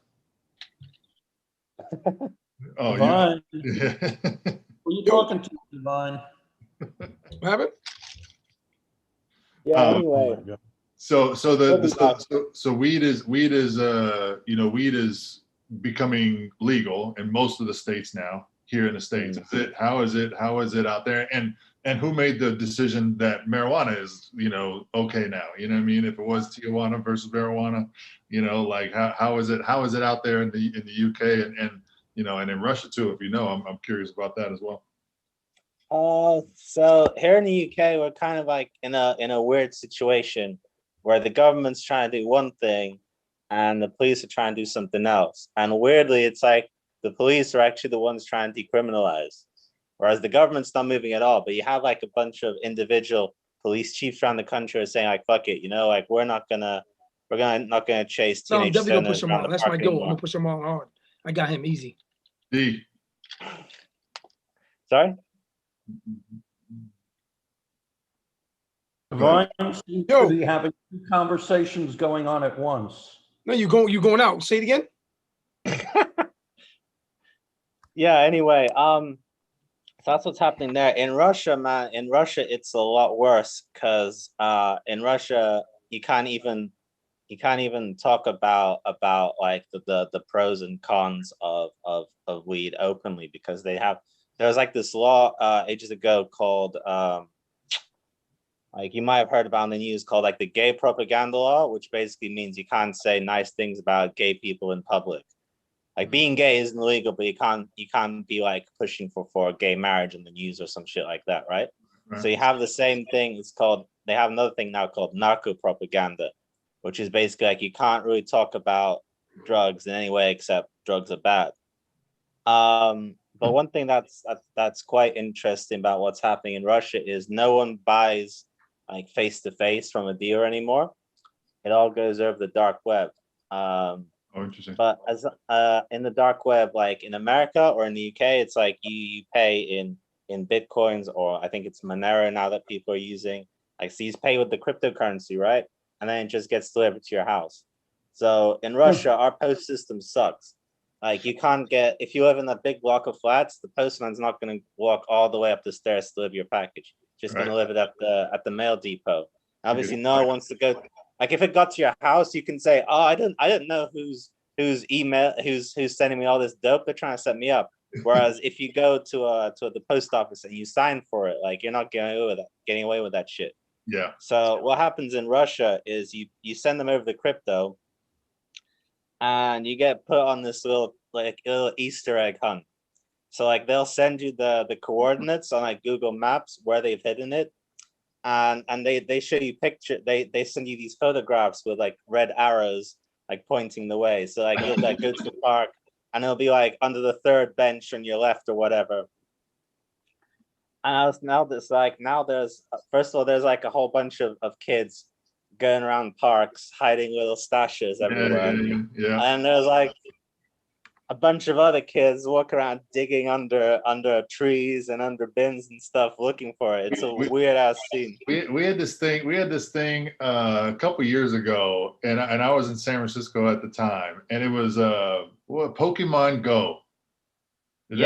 B: Oh,
A: Divine.
B: yeah.
A: Who are you talking to, Divine?
C: What happened?
D: Yeah.
B: Um,
D: Anyway,
B: So weed is you know, weed is becoming legal in most of the states now here in the States. How is it out there? And who made the decision that marijuana is, you know, okay now? You know what I mean? If it was Tijuana versus marijuana, you know, like how is it out there in the UK and you know, and in Russia too? If you know, I'm curious about that as well.
D: So here in the UK, we're kind of like in a weird situation where the government's trying to do one thing and the police are trying to do something else. And weirdly, it's like the police are actually the ones trying to decriminalize, whereas the government's not moving at all. But you have like a bunch of individual police chiefs around the country are saying like, fuck it, you know, like we're not gonna chase
C: No, I'm
D: teenage
C: definitely gonna push
D: sinners
C: him
D: around
C: on.
D: the
C: That's my
D: park
C: goal. I'm
D: anymore.
C: gonna push him on hard. I got him easy.
B: D.
D: Sorry?
A: Divine seems to be having two conversations going on at once.
C: No, you going out. Say it again.
D: Yeah, anyway, so that's what's happening there. In Russia, man, it's a lot worse because in Russia you can't even talk about like the pros and cons of weed openly, because there's like this law ages ago called like you might have heard about in the news, called like the gay propaganda law, which basically means you can't say nice things about gay people in public. Like being gay isn't illegal, but you can't be like pushing for gay marriage in the news or some shit like that, right? So you have the same thing. They have another thing now called narco propaganda, which is basically like you can't really talk about drugs in any way except drugs are bad. But one thing that's quite interesting about what's happening in Russia is no one buys like face to face from a dealer anymore. it all goes over the dark web.
B: Oh, interesting.
D: But as in the dark web, like in America or in the UK, it's like you pay in bitcoins, or I think it's Monero now that people are using. Like, so you pay with the cryptocurrency, right? And then it just gets delivered to your house. So in Russia, our post system sucks. Like, you can't get, if you live in a big block of flats, the postman's not going to walk all the way up the stairs to deliver your package. Just going to leave it at the mail depot. Obviously, no one wants to go. Like, if it got to your house, you can say, "Oh, I didn't know who's sending me all this dope. They're trying to set me up." Whereas if you go to the post office and you sign for it, like, you're not getting away with that shit.
B: Yeah.
D: So what happens in Russia is you send them over the crypto, and you get put on this little Easter egg hunt. So like, they'll send you the coordinates on like Google Maps where they've hidden it, and they show you they send you these photographs with like red arrows like pointing the way. So like, you'll like go to the park, and it'll be like under the third bench on your left or whatever. And now there's first of all, there's like a whole bunch of kids going around parks hiding little stashes everywhere.
B: Yeah.
D: And there's like a bunch of other kids walk around digging under trees and under bins and stuff looking for it. It's a weird ass scene.
B: We had this thing a couple years ago, and I was in San Francisco at the time, and it was Pokemon Go. Did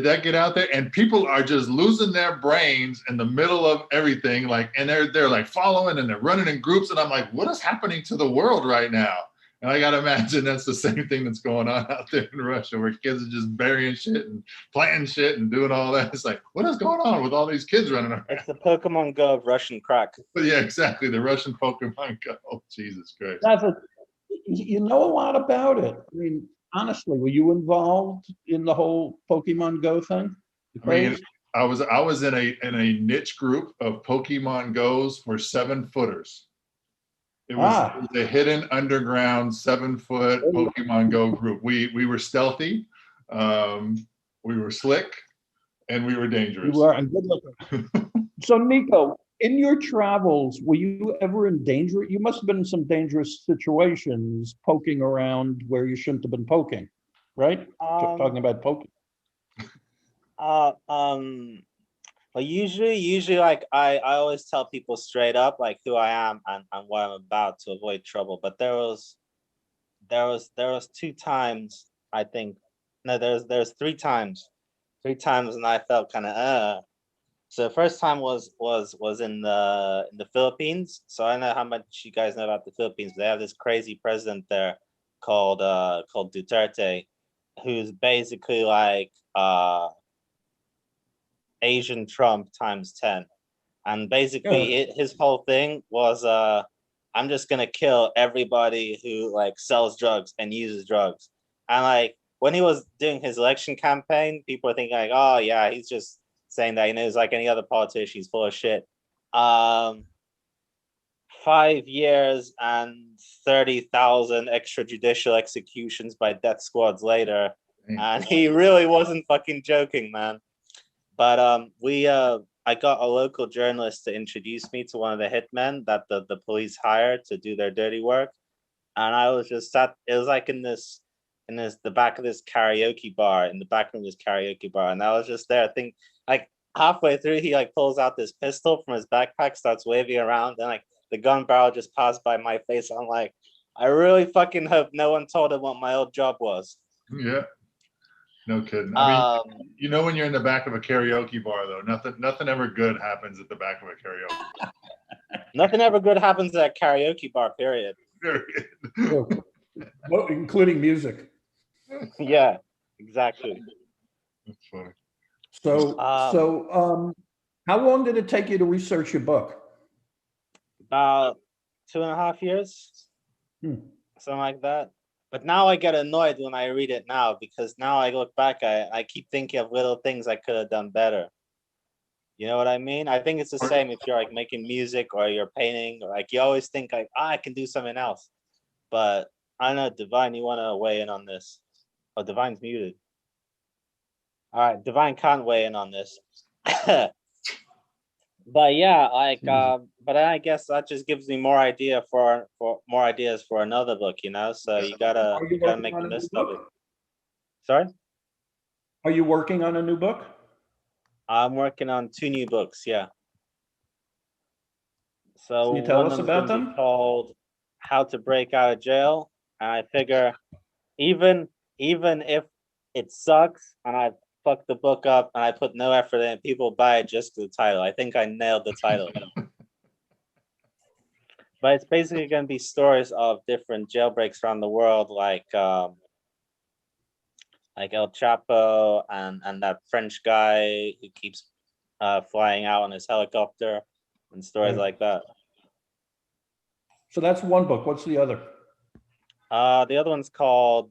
B: that get out there? And people are just losing their brains in the middle of everything, like, and they're like following and they're running in groups, and I'm like, what is happening to the world right now? And I gotta imagine that's the same thing that's going on out there in Russia, where kids are just burying shit and planting shit and doing all that. It's like, what is going on with all these kids running around?
D: It's the Pokemon Go of Russian crack.
B: But yeah, exactly. The Russian Pokemon Go. Jesus Christ.
A: You know a lot about it. I mean, honestly, were you involved in the whole Pokemon Go thing?
B: I mean, I was in a niche group of Pokemon Go's for 7-footers. It was a hidden underground 7-foot Pokemon Go group. We were stealthy, we were slick, and we were dangerous.
A: You were, and good looking. So Nico, in your travels, were you ever in danger? You must have been in some dangerous situations poking around where you shouldn't have been poking, right? Talking about poking.
D: Well, usually like I always tell people straight up like who I am and what I'm about to avoid trouble. But there was 2 times, I think. No, there's 3 times. 3 times, and I felt kind of So the first time was in the Philippines. So I don't know how much you guys know about the Philippines. They have this crazy president there called Duterte, who's basically like Asian Trump times 10. And basically his whole thing was I'm just gonna kill everybody who like sells drugs and uses drugs. And like, when he was doing his election campaign, people were thinking like, oh yeah, he's just saying that, he's like any other politician, he's full of shit. 5 years and 30,000 extrajudicial executions by death squads later, and he really wasn't fucking joking, man. But I got a local journalist to introduce me to one of the hitmen that the police hired to do their dirty work, and I was just sat. It was like in the back of this karaoke bar, in the back room of this karaoke bar, and I was just there. I think like halfway through, he like pulls out this pistol from his backpack, starts waving around, and like the gun barrel just passed by my face. I'm like, I really fucking hope no one told him what my old job was.
B: Yeah. No kidding. I mean, when you're in the back of a karaoke bar, though, nothing ever good happens at the back of a karaoke.
D: Nothing ever good happens at a karaoke bar, period.
A: Well, including music.
D: Yeah, exactly.
B: That's funny.
A: So, how long did it take you to research your book?
D: About 2.5 years, something like that. But now I get annoyed when I read it now, because now I look back, I keep thinking of little things I could have done better. You know what I mean? I think it's the same if you're like making music or you're painting, or like you always think like, I can do something else. But I don't know, Divine, you want to weigh in on this? Oh, Divine's muted. All right, Divine can't weigh in on this. But yeah, like, but I guess that just gives me more idea for more ideas for another book, you know. So you gotta
A: Are you working
D: make
A: on
D: the
A: a new
D: list of it.
A: book?
D: Sorry,
A: Are you working on a new book?
D: I'm working on 2 new books. Yeah. So
A: Can you tell
D: one of
A: us
D: them's
A: about
D: gonna be
A: them?
D: called How to Break Out of Jail. And I figure even even if it sucks and I fuck the book up and I put no effort in, people buy it just for the title. I think I nailed the title. But it's basically gonna be stories of different jailbreaks around the world, like El Chapo and that French guy who keeps flying out on his helicopter and stories
A: Right.
D: like that.
A: So that's one book. What's the other?
D: The other one's called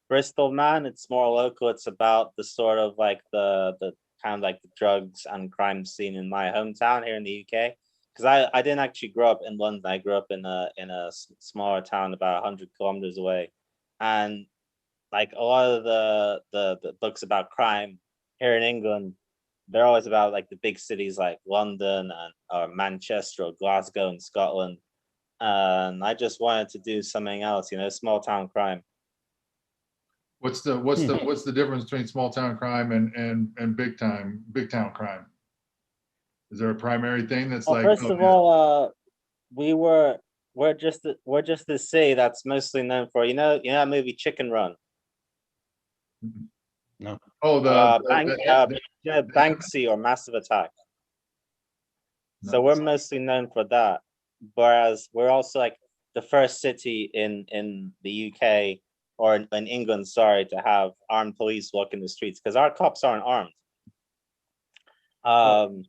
D: Bristol Man. It's more local. It's about the sort of like the kind of like the drugs and crime scene in my hometown here in the UK. Because I didn't actually grow up in London. I grew up in a smaller town about 100 kilometers away, and like a lot of the books about crime here in England, they're always about like the big cities like London and or Manchester or Glasgow in Scotland. And I just wanted to do something else, you know, small town crime.
B: What's the difference between small town crime and big town crime? Is there a primary thing that's
D: Well,
B: like,
D: first
B: oh
D: of
B: yeah,
D: all, we were we're just the city that's mostly known for, you know that movie Chicken Run.
A: No.
B: oh
D: Banksy or Massive Attack. So
B: No.
D: we're mostly known for that. Whereas we're also like the first city in the UK or in England, sorry, to have armed police walking the streets because our cops aren't armed. Um,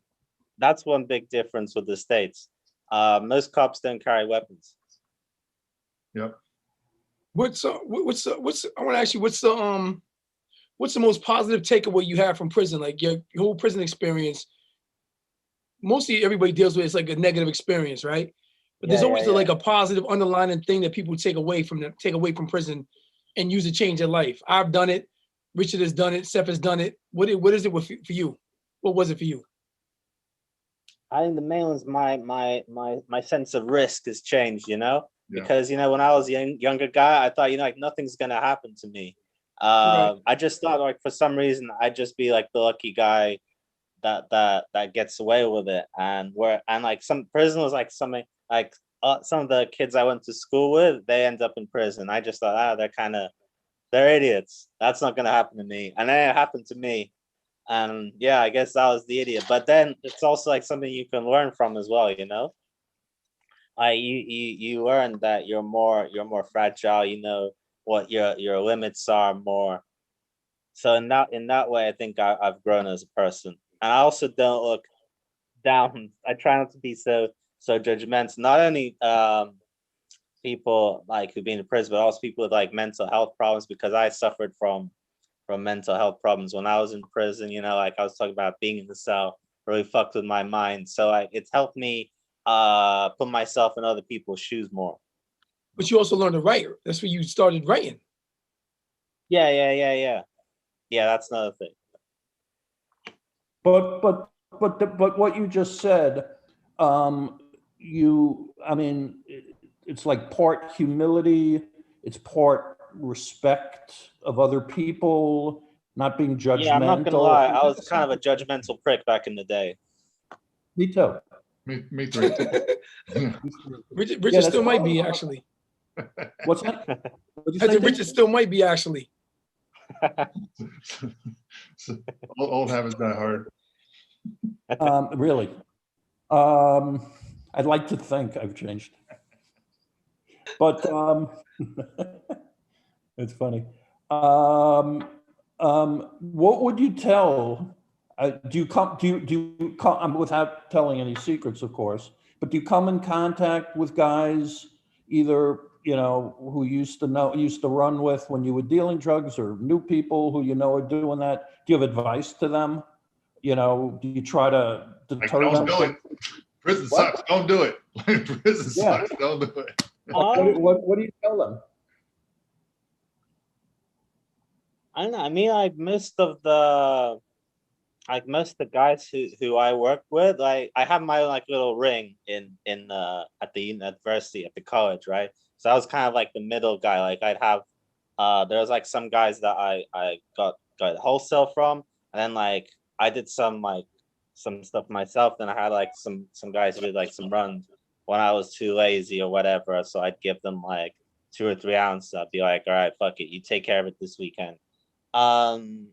D: that's one big difference with the States. Most cops don't carry weapons.
B: Yep.
C: What's I want to ask you, what's the most positive takeaway you have from prison? Like your whole prison experience. Mostly everybody deals with it's like a negative experience, right? But there's
D: Yeah,
C: always
D: yeah,
C: like
D: yeah.
C: a positive underlying thing that people take away from prison and use to change their life. I've done it. Richard has done it. Seth has done it. What is it for you? What was it for you?
D: I think the main one's my sense of risk has changed, you know,
B: Yeah.
D: because you know when I was a younger guy, I thought like nothing's gonna happen to me.
C: Right.
D: I just thought like for some reason I'd just be like the lucky guy that gets away with it, and like some prison was like something like some of the kids I went to school with, they end up in prison. I just thought they're idiots. That's not gonna happen to me, and then it happened to me. And yeah, I guess that was the idiot. But then it's also like something you can learn from as well, you know? You learn that you're more fragile, you know what your limits are more. So in that way, I think I've grown as a person. And I also don't look down. I try not to be so judgmental. Not only people like who've been in prison, but also people with like mental health problems because I suffered from mental health problems when I was in prison. You know, like I was talking about being in the cell really fucked with my mind. So like it's helped me put myself in other people's shoes more.
C: But you also learned to write. That's where you started writing.
D: Yeah. Yeah, that's another thing.
A: But what you just said, I mean, it's like part humility, it's part respect of other people, not being
D: Yeah, I'm not gonna lie.
A: judgmental.
D: I was kind of a judgmental prick back in the day.
A: Me too.
B: Me three.
C: Richard
A: Yeah, that's
C: still might
A: part
C: be
A: of
C: actually.
A: what's that? What'd you
C: I
A: say,
C: said
A: Dave?
C: Richard still might be actually.
B: So, old habits die hard.
A: Really? I'd like to think I've changed. But it's funny. What would you tell? Do you come without telling any secrets, of course? But do you come in contact with guys either who used to run with when you were dealing drugs, or new people who are doing that? Do you have advice to them? Do you try to
B: Like,
A: deter
B: don't
A: them?
B: do it. Prison
A: What?
B: sucks. Don't do it. Prison
A: Yeah.
B: sucks. Don't do it.
A: What do you tell them?
D: I don't know. I mean, like most of the like most of the guys who I work with, like I have my own like little ring in at the university at the college, right? So I was kind of like the middle guy. Like I'd have there was like some guys that I got wholesale from, and then like I did some stuff myself. Then I had like some guys who did like some runs when I was too lazy or whatever. So I'd give them like 2 or 3 ounces. I'd be like, all right, fuck it, you take care of it this weekend. Um,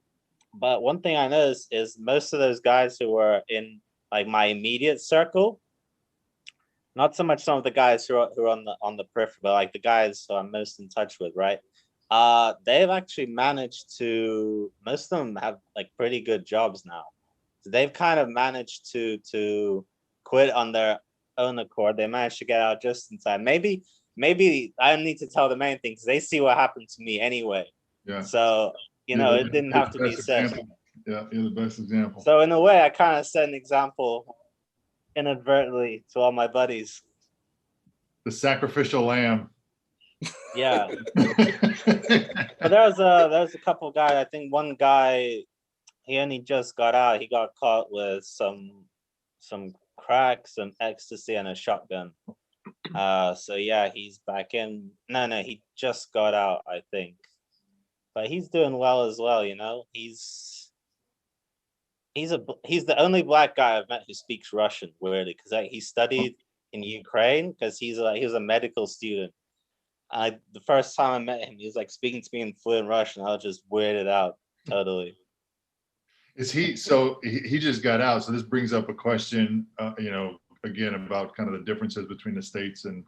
D: but one thing I noticed is most of those guys who were in like my immediate circle, not so much some of the guys who are on the periphery, but like the guys who I'm most in touch with, right? They've actually managed to, most of them have like pretty good jobs now. So they've kind of managed to quit on their own accord. They managed to get out just in time. Maybe I need to tell the main thing because they see what happened to me anyway.
B: Yeah.
D: So it didn't have to be said.
B: Example. Yeah, you're the best example.
D: So in a way, I kind of set an example inadvertently to all my buddies.
B: The sacrificial lamb.
D: Yeah. But there was a couple guys. I think one guy, he only just got out. He got caught with some crack, some ecstasy, and a shotgun. So yeah, he's back in. No, he just got out, I think. But he's doing well as well, He's the only black guy I've met who speaks Russian, weirdly, because he studied in Ukraine because he was a medical student. The first time I met him, he was like speaking to me in fluent Russian. I was just weirded out totally.
B: Is he? So he just got out. So this brings up a question, again about kind of the differences between the states and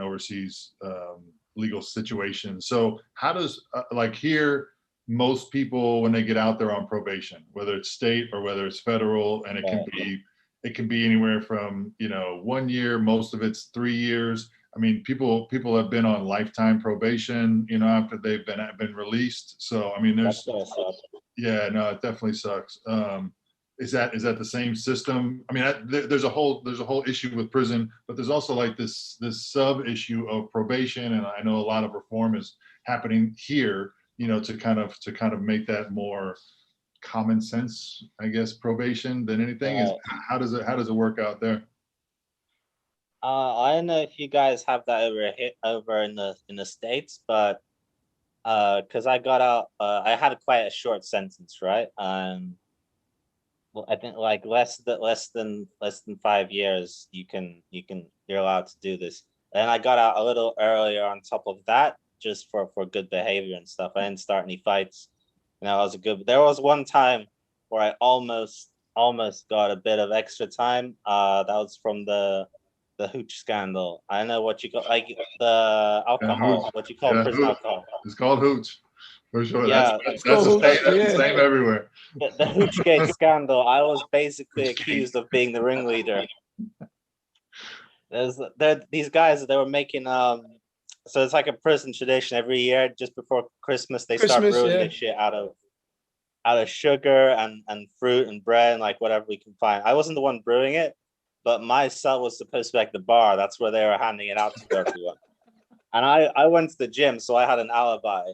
B: overseas legal situations. So how does like here? Most people when they get out, they're on probation, whether it's state or whether it's federal, and it can be anywhere from 1 year. Most of it's 3 years. I mean, people have been on lifetime probation, after they've been released. So I mean, there's yeah, no, it definitely sucks. Is that the same system? I mean, there's a whole issue with prison, but there's also like this sub issue of probation, and I know a lot of reform is happening here. To kind of make that more common sense, I guess, probation than anything. Is how does it work out there?
D: I don't know if you guys have that over in the States, but because I got out, I had quite a short sentence, right? Well, I think like less than 5 years, you're allowed to do this. And I got out a little earlier on top of that, just for good behavior and stuff. I didn't start any fights. There was one time where I almost got a bit of extra time. That was from the hooch scandal. I don't know what you call like the alcohol. What you call prison alcohol?
B: It's called hooch. For sure.
D: Yeah,
B: that's the same everywhere.
D: The Hoochgate scandal. I was basically accused of being the ringleader. These guys, they were making so it's like a prison tradition every year, just before Christmas, they start brewing this shit out of sugar and fruit and bread and like whatever we can find. I wasn't the one brewing it, but my cell was supposed to be like the bar. That's where they were handing it out to everyone. And I went to the gym, so I had an alibi.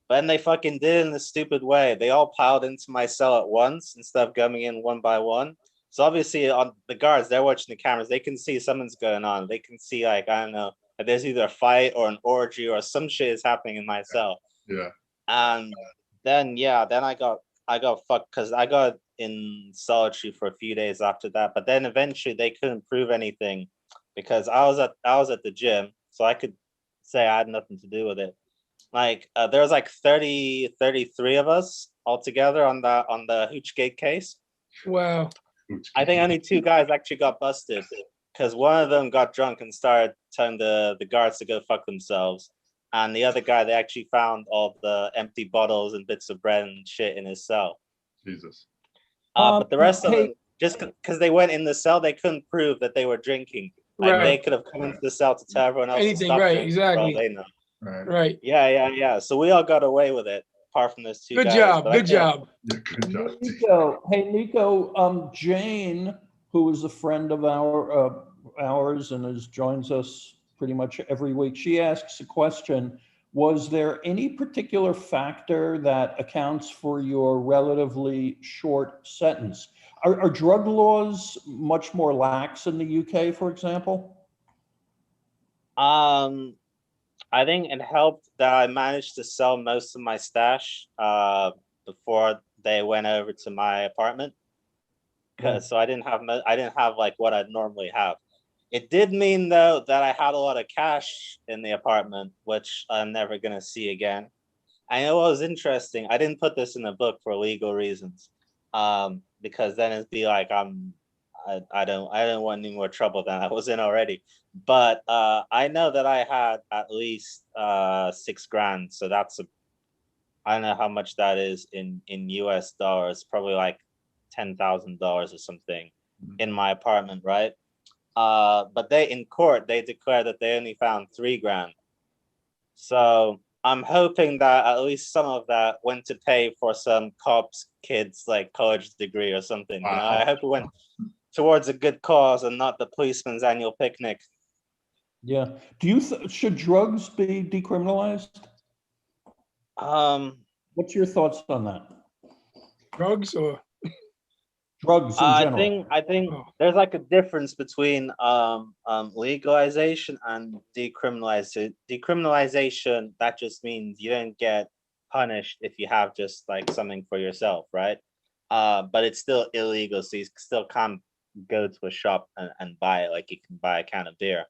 D: But then they fucking did it in this stupid way. They all piled into my cell at once instead of coming in one by one. So obviously on the guards, they're watching the cameras. They can see something's going on. They can see like, I don't know, there's either a fight or an orgy or some shit is happening in my cell.
B: Yeah.
D: And then I got fucked because I got in solitary for a few days after that. But then eventually they couldn't prove anything because I was at the gym, so I could say I had nothing to do with it. Like there was like 33 of us all together on the Hoochgate case.
C: Wow.
D: I think only 2 guys actually got busted because one of them got drunk and started telling the guards to go fuck themselves. And the other guy, they actually found all the empty bottles and bits of bread and shit in his cell.
B: Jesus.
D: But the rest of them, just because they went in the cell, they couldn't prove that they were drinking. Like they could have come into the cell to tell everyone else
C: anything,
D: to stop
C: right?
D: drinking.
C: Exactly.
D: They know.
C: Right.
D: Yeah. So we all got away with it, apart from those 2
C: Good
D: guys.
C: job.
D: But
C: Good job.
B: Yeah, good job.
A: Nico, Jane, who is a friend of ours and joins us pretty much every week, she asks a question. Was there any particular factor that accounts for your relatively short sentence? Are drug laws much more lax in the UK, for example?
D: I think it helped that I managed to sell most of my stash before they went over to my apartment. So I didn't have like what I'd normally have. It did mean though that I had a lot of cash in the apartment, which I'm never gonna see again. I know what was interesting. I didn't put this in the book for legal reasons, because then it'd be like I don't want any more trouble than I was in already. But I know that I had at least $6,000, so I don't know how much that is in US dollars, probably like $10,000 or something in my apartment, right? But in court they declared that they only found $3,000. So I'm hoping that at least some of that went to pay for some cops kids like college degree or something. You know, I hope it went towards a good cause and not the policeman's annual picnic.
A: Yeah. Do you should drugs be decriminalized? What's your thoughts on that?
C: Drugs or
A: Drugs in general.
D: I think
C: Oh.
D: there's like a difference between legalization and decriminalization. Decriminalization, that just means you don't get punished if you have just like something for yourself, right? But it's still illegal, so you still can't go to a shop and buy it like you can buy a can of beer.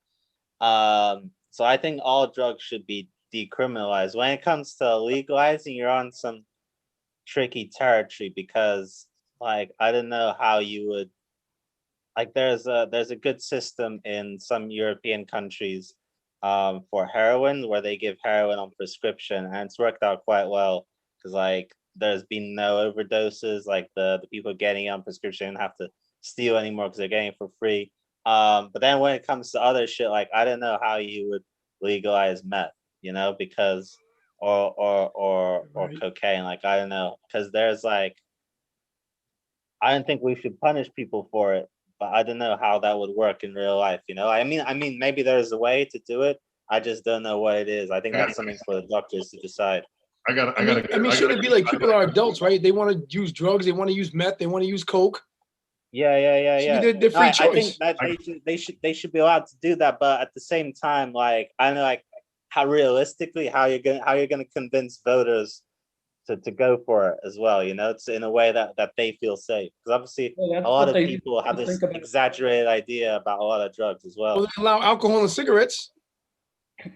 D: So I think all drugs should be decriminalized. When it comes to legalizing, you're on some tricky territory because like I don't know how you would like there's a good system in some European countries for heroin where they give heroin on prescription, and it's worked out quite well because like there's been no overdoses, like the people getting it on prescription have to steal anymore because they're getting it for free. But then when it comes to other shit, like I don't know how you would legalize meth, you know, because or
C: Right.
D: cocaine, like I don't know, because there's like I don't think we should punish people for it, but I don't know how that would work in real life, you know. I mean maybe there's a way to do it. I just don't know what it is. I think that's something for the doctors to decide.
C: I mean, shouldn't it be like people are adults, right? They want to use drugs, they want to use meth, they want to use coke.
D: Yeah.
C: Should be their free
D: I think
C: choice.
D: that they should be allowed to do that, but at the same time, like I don't know, like how realistically how you're gonna convince voters to go for it as well. You know, it's in a way that they feel safe because obviously
A: Well, that's
D: a lot
A: what
D: of
A: they
D: people have this
A: think about.
D: exaggerated idea about a lot of drugs as well.
C: Well, they allow alcohol and cigarettes.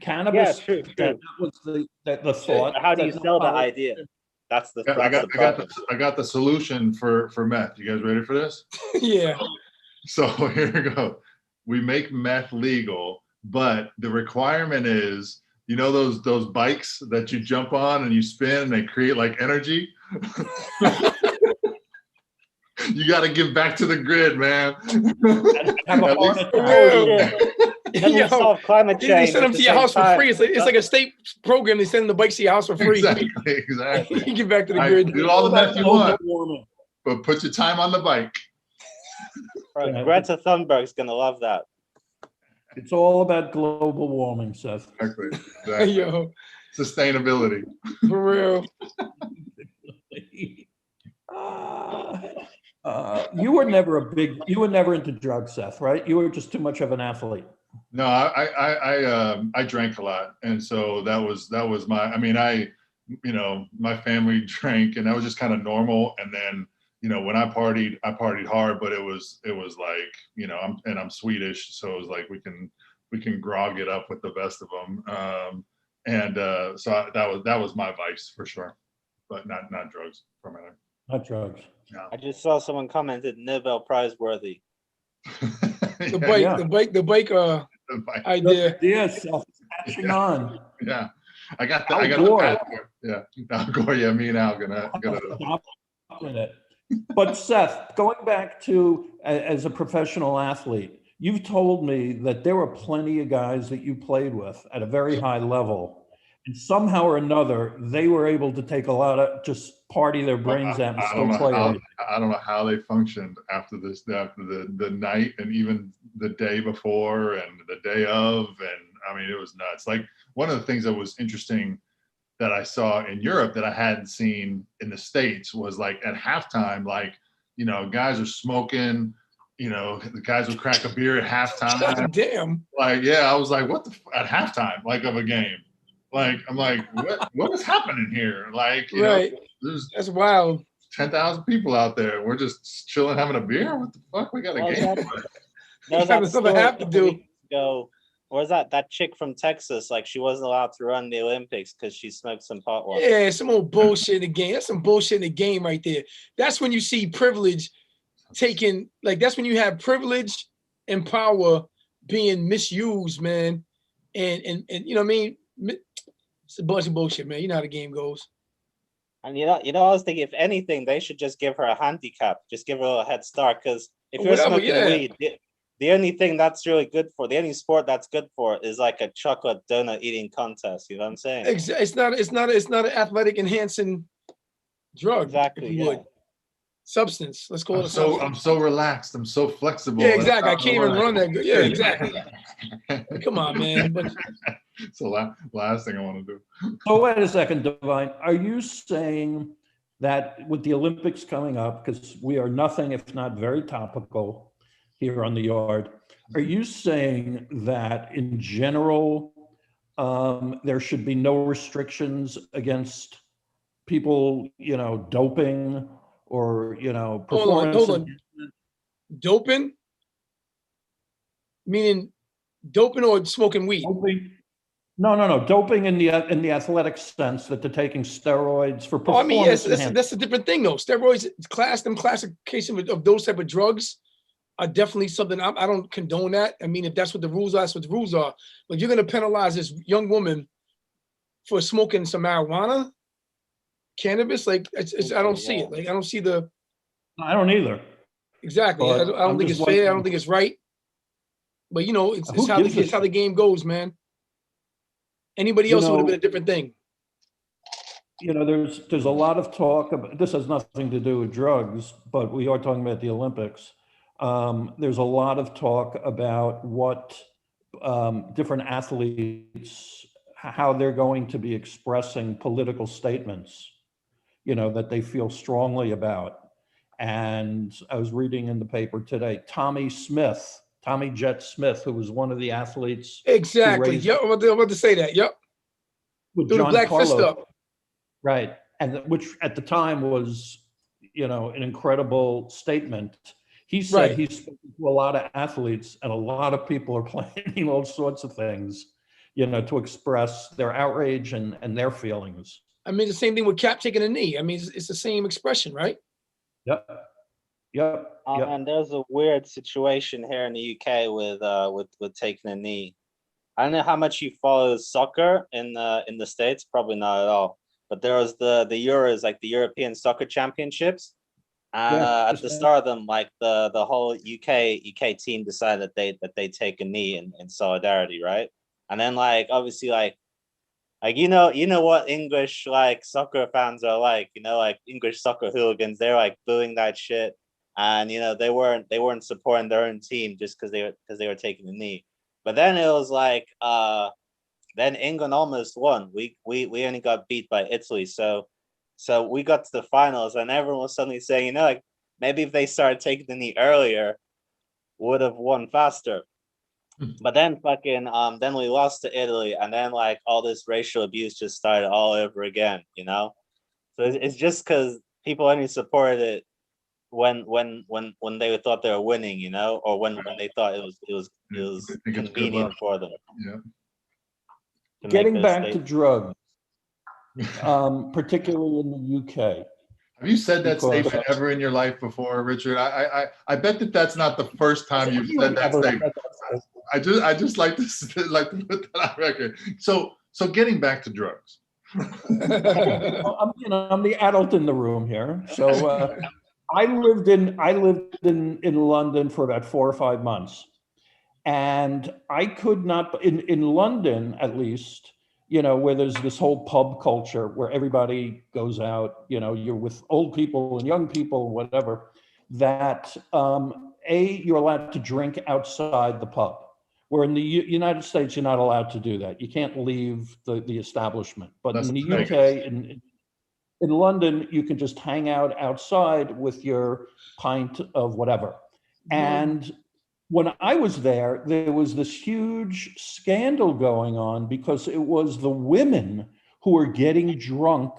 A: Cannabis.
D: true.
A: That was the thought.
D: But how do you
A: that
D: sell that
A: no
D: idea? That's the
B: I
D: that's the problem.
B: got the solution for meth. You guys ready for this?
C: Yeah.
B: So here we go. We make meth legal, but the requirement is, you know, those bikes that you jump on and you spin and they create like energy. You got to give back to the grid, man.
A: Have a
B: At
A: heart
B: least-
A: attack.
D: Oh, shit. Can we
C: Yo,
D: solve climate
C: they
D: change?
C: send them
D: at
C: to
D: the
C: your
D: same
C: house for
D: time?
C: free. It's like a state program. They send the bikes to your house for free.
B: Exactly.
C: You get back to the
B: Right,
C: grid.
B: do all the meth you
A: Global
B: want,
A: warming.
B: but put your time on the bike.
D: Right,
A: Yeah.
D: Greta Thunberg's gonna love that.
A: It's all about global warming, Seth.
B: Exactly.
C: Yo,
B: Sustainability.
C: for real.
A: You were never into drugs, Seth, right? You were just too much of an athlete.
B: No, I drank a lot, and so that was my. I mean, my family drank, and that was just kind of normal. And then, you know, when I partied hard, but it was like, you know, I'm Swedish, so it was like we can grog it up with the best of them. So that was my vice for sure, but not drugs for my life.
A: Not drugs.
B: No.
D: I just saw someone commented Nobel Prize worthy.
C: The bike,
A: Yeah.
C: the bike idea.
A: Yes, Seth, catching on.
B: Yeah, I got
A: Al
B: the
A: Gore.
B: passport. Yeah, Al Gore. Yeah, me and Al gonna.
A: Stop with it. But Seth, going back to as a professional athlete, you've told me that there were plenty of guys that you played with at a very high level, and somehow or another, they were able to take a lot of just party their brains out and still play.
B: I don't know how they functioned after the night and even the day before and the day of, and I mean, it was nuts. Like one of the things that was interesting that I saw in Europe that I hadn't seen in the States was like at halftime, like, guys are smoking, the guys would crack a beer at halftime.
C: God damn.
B: Like, yeah, I was like, what at halftime, like of a game? Like, I'm like, what is happening here? Like,
C: Right.
B: there's
C: That's wild.
B: 10,000 people out there. We're just chilling, having a beer. What the fuck? We got a
D: Well,
B: game.
D: There was
C: Yeah,
D: that
C: that's something I
D: story
C: have to
D: a couple
C: do.
D: weeks ago. Or was that chick from Texas? Like she wasn't allowed to run the Olympics because she smoked some pot. Well,
C: Yeah, some old bullshit in the game. That's some bullshit in the game right there. That's when you see privilege taken, like that's when you have privilege and power being misused, man. And you know what I mean? It's a bunch of bullshit, man. You know how the game goes.
D: and I was thinking, if anything, they should just give her a handicap, just give her a little head start. Because if you're
C: Whatever,
D: smoking
C: yeah.
D: weed, the only thing that's really good for, the only sport that's good for is like a chocolate donut eating contest. You know what I'm saying?
C: It's not an athletic enhancing drug,
D: Exactly,
C: if you
D: yeah.
C: would. Substance. Let's call it
B: I'm
C: a
B: so
C: substance.
B: relaxed. I'm so flexible.
C: Yeah, exactly. I can't even run that good. Yeah, exactly. Come on, man. But
B: It's the last thing I want to do.
A: So wait a second, Divine. Are you saying that with the Olympics coming up, because we are nothing if not very topical here on the yard, are you saying that in general, there should be no restrictions against people, doping or, performance?
C: hold on. Doping? Meaning doping or smoking weed?
A: Doping? No. Doping in the athletic sense that they're taking steroids for
C: Oh, I
A: performance.
C: mean, yes,
A: enhancement.
C: that's a different thing, though. Steroids, classification of those type of drugs are definitely something I don't condone that. I mean, if that's what the rules are, that's what the rules are. But you're going to penalize this young woman for smoking some marijuana, cannabis, like I don't see it. Like I don't see the.
A: I don't either.
C: Exactly. I
A: But
C: don't
A: I'm
C: think
A: just
C: it's fair. I don't
A: wondering-
C: think it's right. But it's
A: Who
C: how
A: gives a
C: it's how the game goes, man. Anybody else would have been a different thing.
A: There's a lot of talk about, this has nothing to do with drugs, but we are talking about the Olympics. There's a lot of talk about what different athletes, how they're going to be expressing political statements, that they feel strongly about. And I was reading in the paper today, Tommy Jet Smith, who was one of the athletes.
C: Exactly. Yep. I'm about to say that. Yep.
A: With
C: Do the
A: John
C: black fist
A: Carlos.
C: up.
A: Right. And which at the time was, an incredible statement. He said
C: Right.
A: he's spoken to a lot of athletes and a lot of people are planning all sorts of things, to express their outrage and their feelings.
C: I mean, the same thing with Cap taking a knee. I mean, it's the same expression, right?
A: Yep.
D: And there's a weird situation here in the UK with taking a knee. I don't know how much you follow soccer in the States, probably not at all. But there was the Euros, like the European Soccer Championships, and at the start of them, like the whole UK team decided that they take a knee in solidarity, right? And then obviously like you know what English like soccer fans are like, like English soccer hooligans, they're like booing that shit, and they weren't supporting their own team just because they were taking a knee. But then it was like then England almost won. We only got beat by Italy, so we got to the finals, and everyone was suddenly saying, like maybe if they started taking the knee earlier, would have won faster. But then then we lost to Italy, and then like all this racial abuse just started all over again, So it's just because people only supported it when they thought they were winning, or when they thought it was convenient for them.
B: Yeah.
A: Getting back to drugs, particularly in the UK.
B: Have you said that
A: Because-
B: statement ever in your life before, Richard? I bet that's not the first time you've said that statement. I just like to put that on record. So getting back to drugs.
A: Well, I'm the adult in the room here. So I lived in London for about 4 or 5 months, and I could not in London at least, where there's this whole pub culture where everybody goes out, you're with old people and young people, whatever, that you're allowed to drink outside the pub, Where in the United States, you're not allowed to do that. You can't leave the establishment. But
B: That's
A: in the
B: Vegas.
A: UK, in London, you can just hang out outside with your pint of whatever. And when I was there was this huge scandal going on because it was the women who were getting drunk,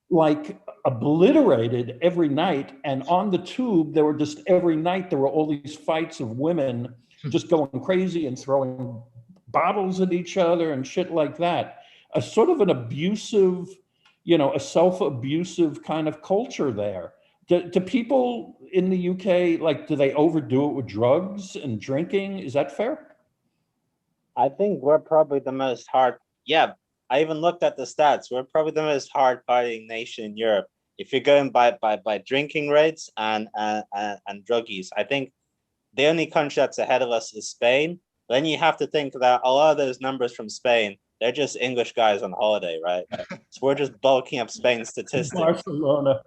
A: like obliterated every night. And on the tube, there were just every night, there were all these fights of women just going crazy and throwing bottles at each other and shit like that. A sort of an abusive, a self-abusive kind of culture there. Do people in the UK, like, do they overdo it with drugs and drinking? Is that fair?
D: I think we're probably the most hard. Yeah, I even looked at the stats. We're probably the most hard partying nation in Europe. If you're going by drinking rates and drug use, I think the only country that's ahead of us is Spain. Then you have to think that a lot of those numbers from Spain, they're just English guys on holiday, right? So we're just bulking up Spain's statistics.
A: Barcelona.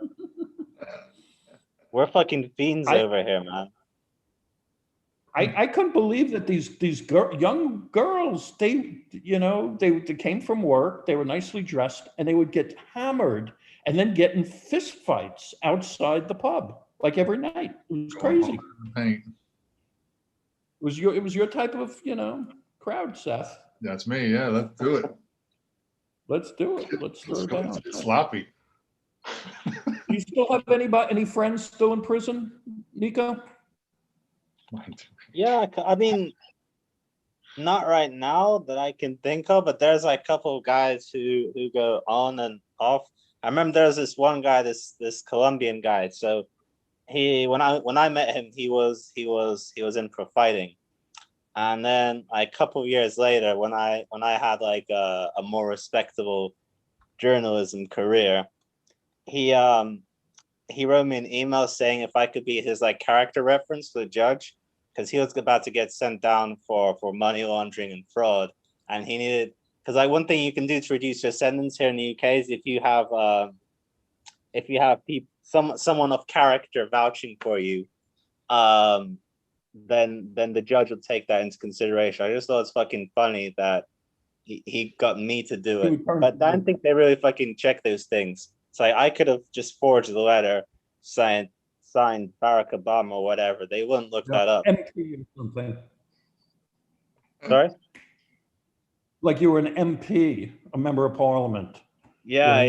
D: We're fucking fiends over here, man.
A: I couldn't believe that these young girls, they came from work, they were nicely dressed, and they would get hammered and then get in fist fights outside the pub, like every night. It was crazy. It was your type of, crowd, Seth.
B: That's me. Yeah, let's do it.
A: Let's do it. Let's throw it down.
B: It's sloppy.
A: Do you still have any friends still in prison, Nico?
D: Yeah, I mean, not right now that I can think of, but there's like a couple of guys who go on and off. I remember there's this one guy, this Colombian guy. So when I met him, he was in for fighting, and then like, a couple of years later, when I had like a more respectable journalism career, he wrote me an email saying if I could be his like character reference for the judge, because he was about to get sent down for money laundering and fraud, and he needed, because like one thing you can do to reduce your sentence here in the UK is if you have someone of character vouching for you, then the judge will take that into consideration. I just thought it's fucking funny that he got me to do it, but I don't think they really fucking check those things. So I could have just forged the letter, signed Barack Obama or whatever. They wouldn't look that up.
A: MP or something.
D: Sorry?
A: Like you were an MP, a member of parliament.
D: Yeah.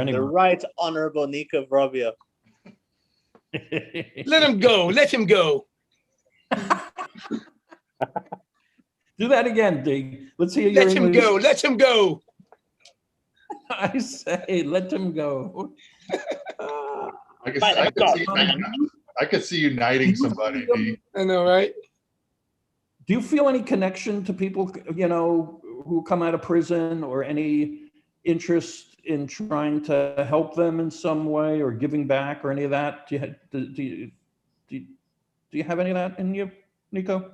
A: The
D: Right Honorable Nico Robio.
C: Let him go. Let him go.
A: Do that again, D. Let's hear your
C: Let him
A: English.
C: go. Let him go.
A: I say, let him go.
B: I could see you knighting somebody.
C: I know, right?
A: Do you feel any connection to people, who come out of prison, or any interest in trying to help them in some way, or giving back, or any of that? Do you have any of that in you, Nico?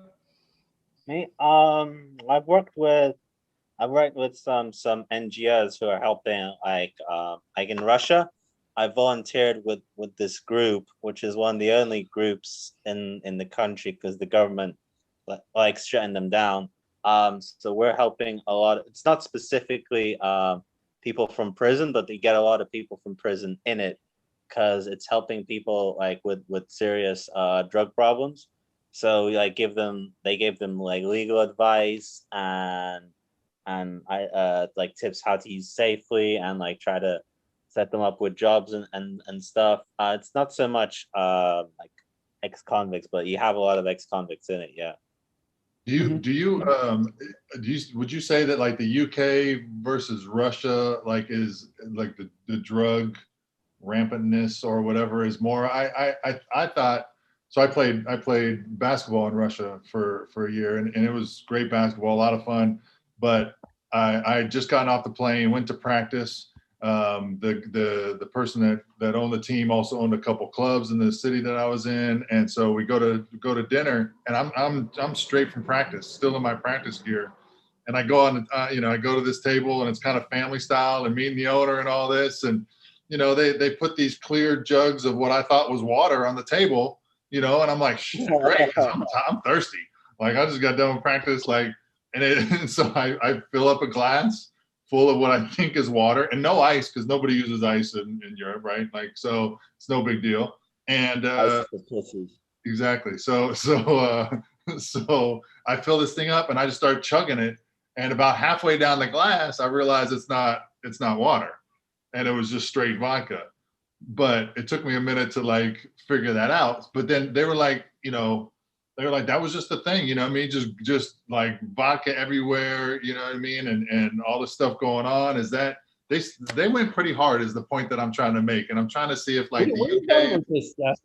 D: Me, I've worked with some NGOs who are helping, like in Russia. I volunteered with this group, which is one of the only groups in the country because the government like shutting them down. So we're helping a lot. It's not specifically people from prison, but they get a lot of people from prison in it because it's helping people like with serious drug problems. So like they gave them like legal advice and like tips how to use safely and like try to set them up with jobs and stuff. It's not so much like ex-convicts, but you have a lot of ex-convicts in it. Yeah.
B: Would you say that like the UK versus Russia like is like the drug rampantness or whatever is more? I thought so. I played basketball in Russia for a year and it was great basketball, a lot of fun. But I had just gotten off the plane, went to practice. The person that owned the team also owned a couple clubs in the city that I was in, and so we go to dinner, and I'm straight from practice, still in my practice gear, and I go on, I go to this table, and it's kind of family style, and meeting the owner and all this, and they put these clear jugs of what I thought was water on the table, and I'm like, shit, great, 'cause I'm thirsty. Like I just got done with practice, like, and so I fill up a glass full of what I think is water and no ice because nobody uses ice in Europe, right? Like, so it's no big deal. And
D: Ice for pussies.
B: exactly. So I fill this thing up and I just start chugging it. And about halfway down the glass, I realized it's not water, and it was just straight vodka. But it took me a minute to like figure that out. But then they were like, that was just the thing, you know what I mean? Just like vodka everywhere, you know what I mean? And all the stuff going on is that they went pretty hard is the point that I'm trying to make. And I'm trying to see if like
A: Where are you
B: the
A: going
B: UK,
A: with this, Steph?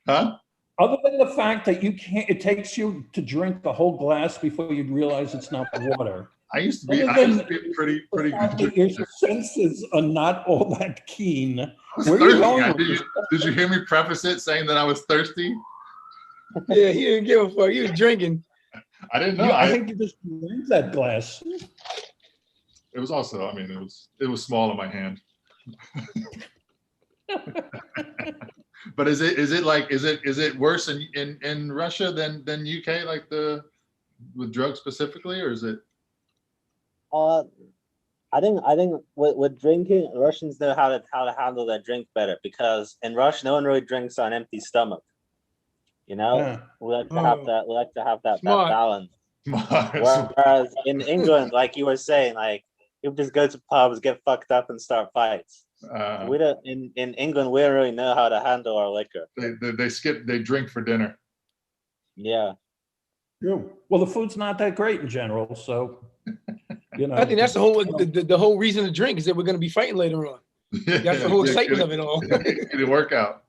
B: huh?
A: Other than the fact that you can't, it takes you to drink the whole glass before you realize it's not water.
B: I used to be pretty
A: The fact
B: good.
A: that your senses are not all that keen.
B: I was
A: Where are you
B: thirsty.
A: going with this?
B: Did you hear me preface it saying that I was thirsty?
C: Yeah, he didn't give a fuck. He was drinking.
B: I didn't know.
A: I think you just drank that glass.
B: It was also, I mean, it was small in my hand. But is it worse in Russia than UK, like with drugs specifically, or is it?
D: I think with drinking, Russians know how to handle their drink better because in Russia no one really drinks on empty stomach. You know,
A: Yeah.
D: we like to have that. We like to have that
C: Smart.
D: balance. Whereas in England, like you were saying, like you just go to pubs, get fucked up, and start fights. We don't in England. We don't really know how to handle our liquor.
B: They drink for dinner.
D: Yeah.
A: True. Well, the food's not that great in general, so you know.
C: I think that's the whole reason to drink is that we're going to be fighting later on. That's the whole excitement of it all.
B: Get a workout.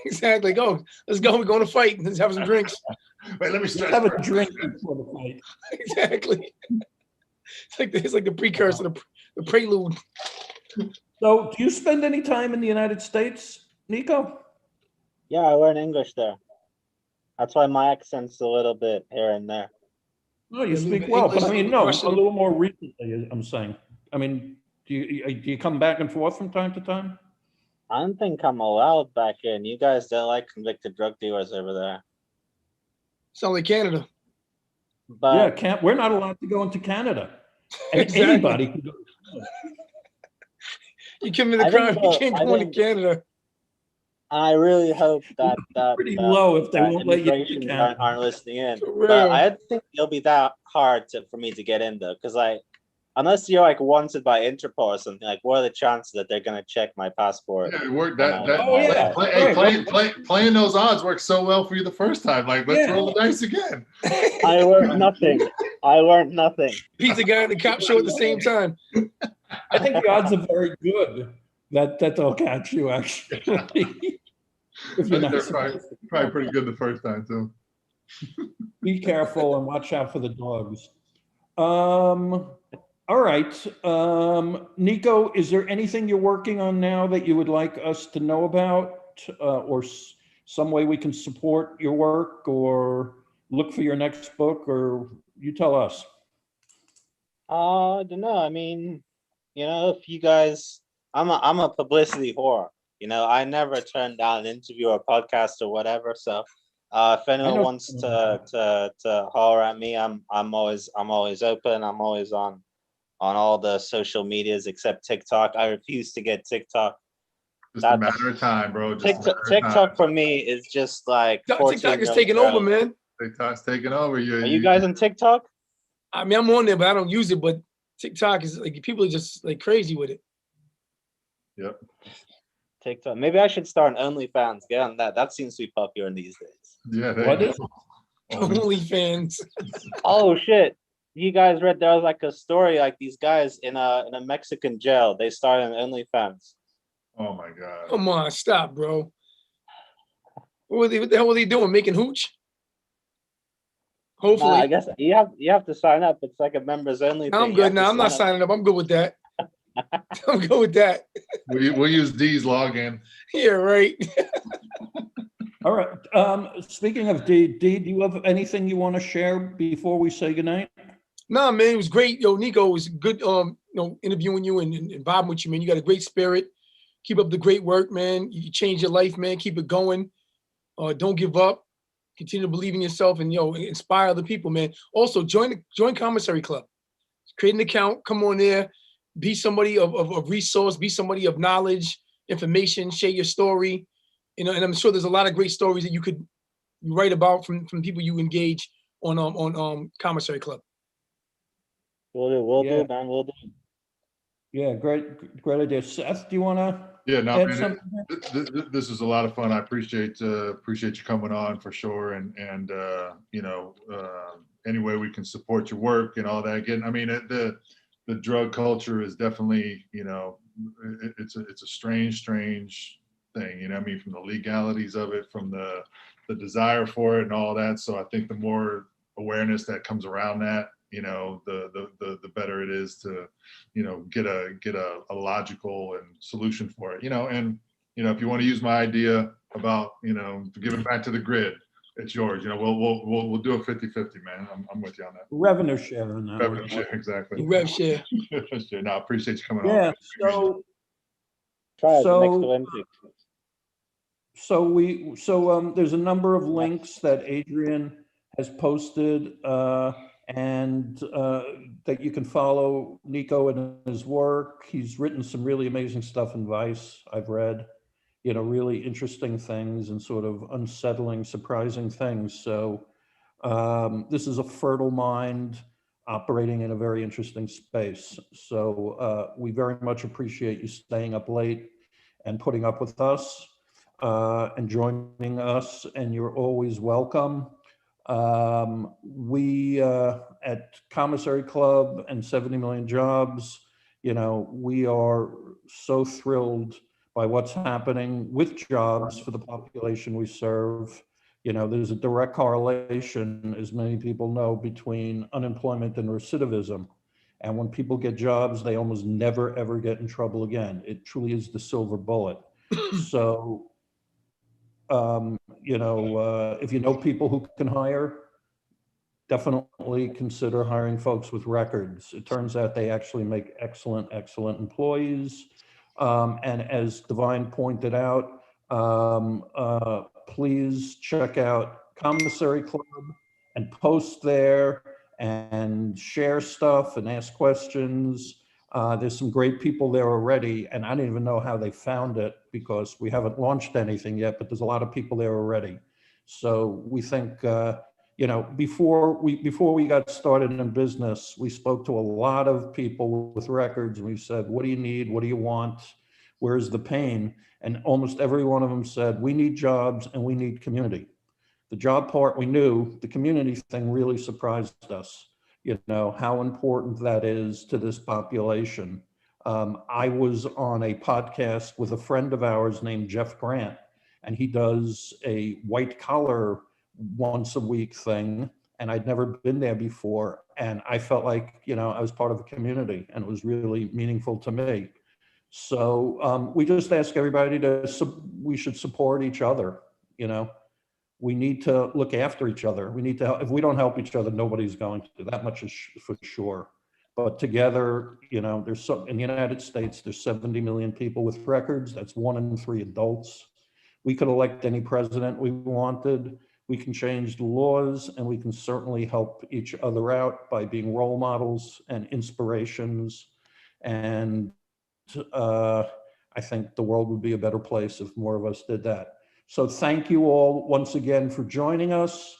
C: Exactly. Go. Let's go. We're going to fight. Let's have some drinks.
B: Wait, let me
A: Just have a drink before the fight.
C: Exactly. It's like the precursor, the prelude.
A: So, do you spend any time in the United States, Nico?
D: Yeah, I learn English there. That's why my accent's a little bit here and there.
A: No, you
C: A little
A: speak
C: bit
A: well, but I
C: English,
A: mean, no,
C: Russian.
A: a little more recently, I'm saying. I mean, do you come back and forth from time to time?
D: I don't think I'm allowed back in. You guys don't like convicted drug dealers over there.
C: Sound like Canada.
D: But
A: Yeah, we're not allowed to go into Canada. And
C: Exactly.
A: anybody can go.
C: You commit the
D: I think
C: crime, you
D: so.
C: can't
D: I
C: go into
D: think-
C: Canada.
D: I really hope that
A: Pretty low if they won't let you into
D: immigration
A: Canada.
D: aren't listening in.
C: For real.
D: But I don't think it'll be that hard for me to get in though, because like unless you're like wanted by Interpol or something, like what are the chances that they're gonna check my passport?
B: Yeah, it worked.
A: Oh, yeah.
B: Playing those odds worked so well for you the first time. Like, let's
A: Yeah.
B: roll the dice again.
D: I learned nothing. I learned nothing.
C: Pizza guy and the cop show at the same time.
A: I think the odds are very good that they'll catch you, actually. If you're
B: I think
A: not
B: they're
A: supposed to.
B: probably pretty good the first time too.
A: Be careful and watch out for the dogs. All right. Nico, is there anything you're working on now that you would like us to know about, or some way we can support your work or look for your next book, or you tell us?
D: I don't know. I mean, you know, if you guys, I'm a publicity whore. You know, I never turn down an interview or podcast or whatever. So, if anyone wants to holler at me, I'm always open. I'm always on all the social medias except TikTok. I refuse to get TikTok.
B: Just a matter of time, bro.
D: TikTok for me is just like
C: TikTok is taking over, man.
B: TikTok's taking over.
D: Are you guys on TikTok?
C: I mean, I'm on there, but I don't use it. But TikTok is like people are just like crazy with it.
B: Yep.
D: TikTok. Maybe I should start an OnlyFans. Get on that. That seems to be popular in these days.
B: Yeah.
A: What is
C: OnlyFans.
D: Oh shit! You guys read there was like a story like these guys in a Mexican jail. They started an OnlyFans.
B: Oh my God.
C: Come on, stop, bro. What the hell were they doing? Making hooch? Hopefully.
D: I guess you have to sign up. It's like a members only thing.
C: I'm good now. I'm not signing up. I'm good with that. I'm good with that.
B: We'll use D's login.
C: Yeah, right.
A: All right. Speaking of D, do you have anything you want to share before we say goodnight?
C: Nah, man, it was great. Yo, Nico, it was good interviewing you and vibing with you, man. You got a great spirit. Keep up the great work, man. You changed your life, man. Keep it going. Don't give up. Continue to believe in yourself and inspire other people, man. Also, join Commissary Club. Create an account, come on there, be somebody of resource, be somebody of knowledge, information, share your story. And I'm sure there's a lot of great stories that you could write about from people you engage on Commissary Club.
D: We'll
A: Yeah.
D: do, man. We'll do.
A: Yeah, great idea. Seth, do you want to
B: Yeah, no,
A: add
B: man,
A: something?
B: this is a lot of fun. I appreciate you coming on for sure. And any way we can support your work and all that. Again, I mean, the drug culture is definitely, it's a strange thing. I mean, from the legalities of it, from the desire for it and all that. So I think the more awareness that comes around that, the better it is to, get a logical and solution for it, and, if you want to use my idea about, to give it back to the grid, it's yours. We'll do a 50-50, man. I'm with you on that.
A: Revenue share on that.
B: Revenue share, exactly.
C: Rev share.
B: No, I appreciate you coming
A: Yeah,
B: on.
D: Try the next
A: so
D: Olympics.
A: there's a number of links that Adrian has posted and that you can follow Nico and his work. He's written some really amazing stuff in Vice, I've read, really interesting things and sort of unsettling, surprising things. So this is a fertile mind operating in a very interesting space. So we very much appreciate you staying up late and putting up with us and joining us, and you're always welcome. We at Commissary Club and 70 Million Jobs, we are so thrilled by what's happening with jobs for the population we serve. There's a direct correlation, as many people know, between unemployment and recidivism. And when people get jobs, they almost never, ever get in trouble again. It truly is the silver bullet. So, if you know people who can hire, definitely consider hiring folks with records. It turns out they actually make excellent employees. And as Divine pointed out, please check out Commissary Club and post there and share stuff and ask questions. There's some great people there already, and I don't even know how they found it because we haven't launched anything yet, but there's a lot of people there already. So we think, before we got started in business, we spoke to a lot of people with records, and we said, what do you need? What do you want? Where's the pain? And almost every one of them said, we need jobs and we need community. The job part we knew, the community thing really surprised us, how important that is to this population. I was on a podcast with a friend of ours named Jeff Grant, and he does a white collar once a week thing. And I'd never been there before. And I felt like, I was part of a community, and it was really meaningful to me. So we just ask everybody we should support each other. We need to look after each other. We need to help. If we don't help each other, nobody's going to. That much is for sure. But together, in the United States, there's 70 million people with records. That's 1 in 3 adults. We could elect any president we wanted. We can change the laws, and we can certainly help each other out by being role models and inspirations. And I think the world would be a better place if more of us did that. So thank you all once again for joining us.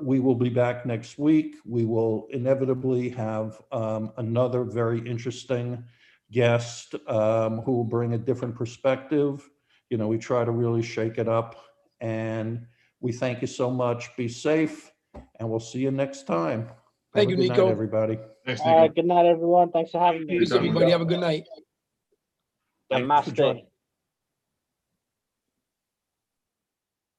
A: We will be back next week. We will inevitably have another very interesting guest who will bring a different perspective. We try to really shake it up, and we thank you so much. Be safe, and we'll see you next time.
C: Thank you,
A: Have a good
C: Nico.
A: night, everybody.
B: Thanks,
D: All right,
B: Nico.
D: good night, everyone. Thanks for having me.
C: Peace, everybody. Have a good night.
A: Thanks for joining.
D: Namaste.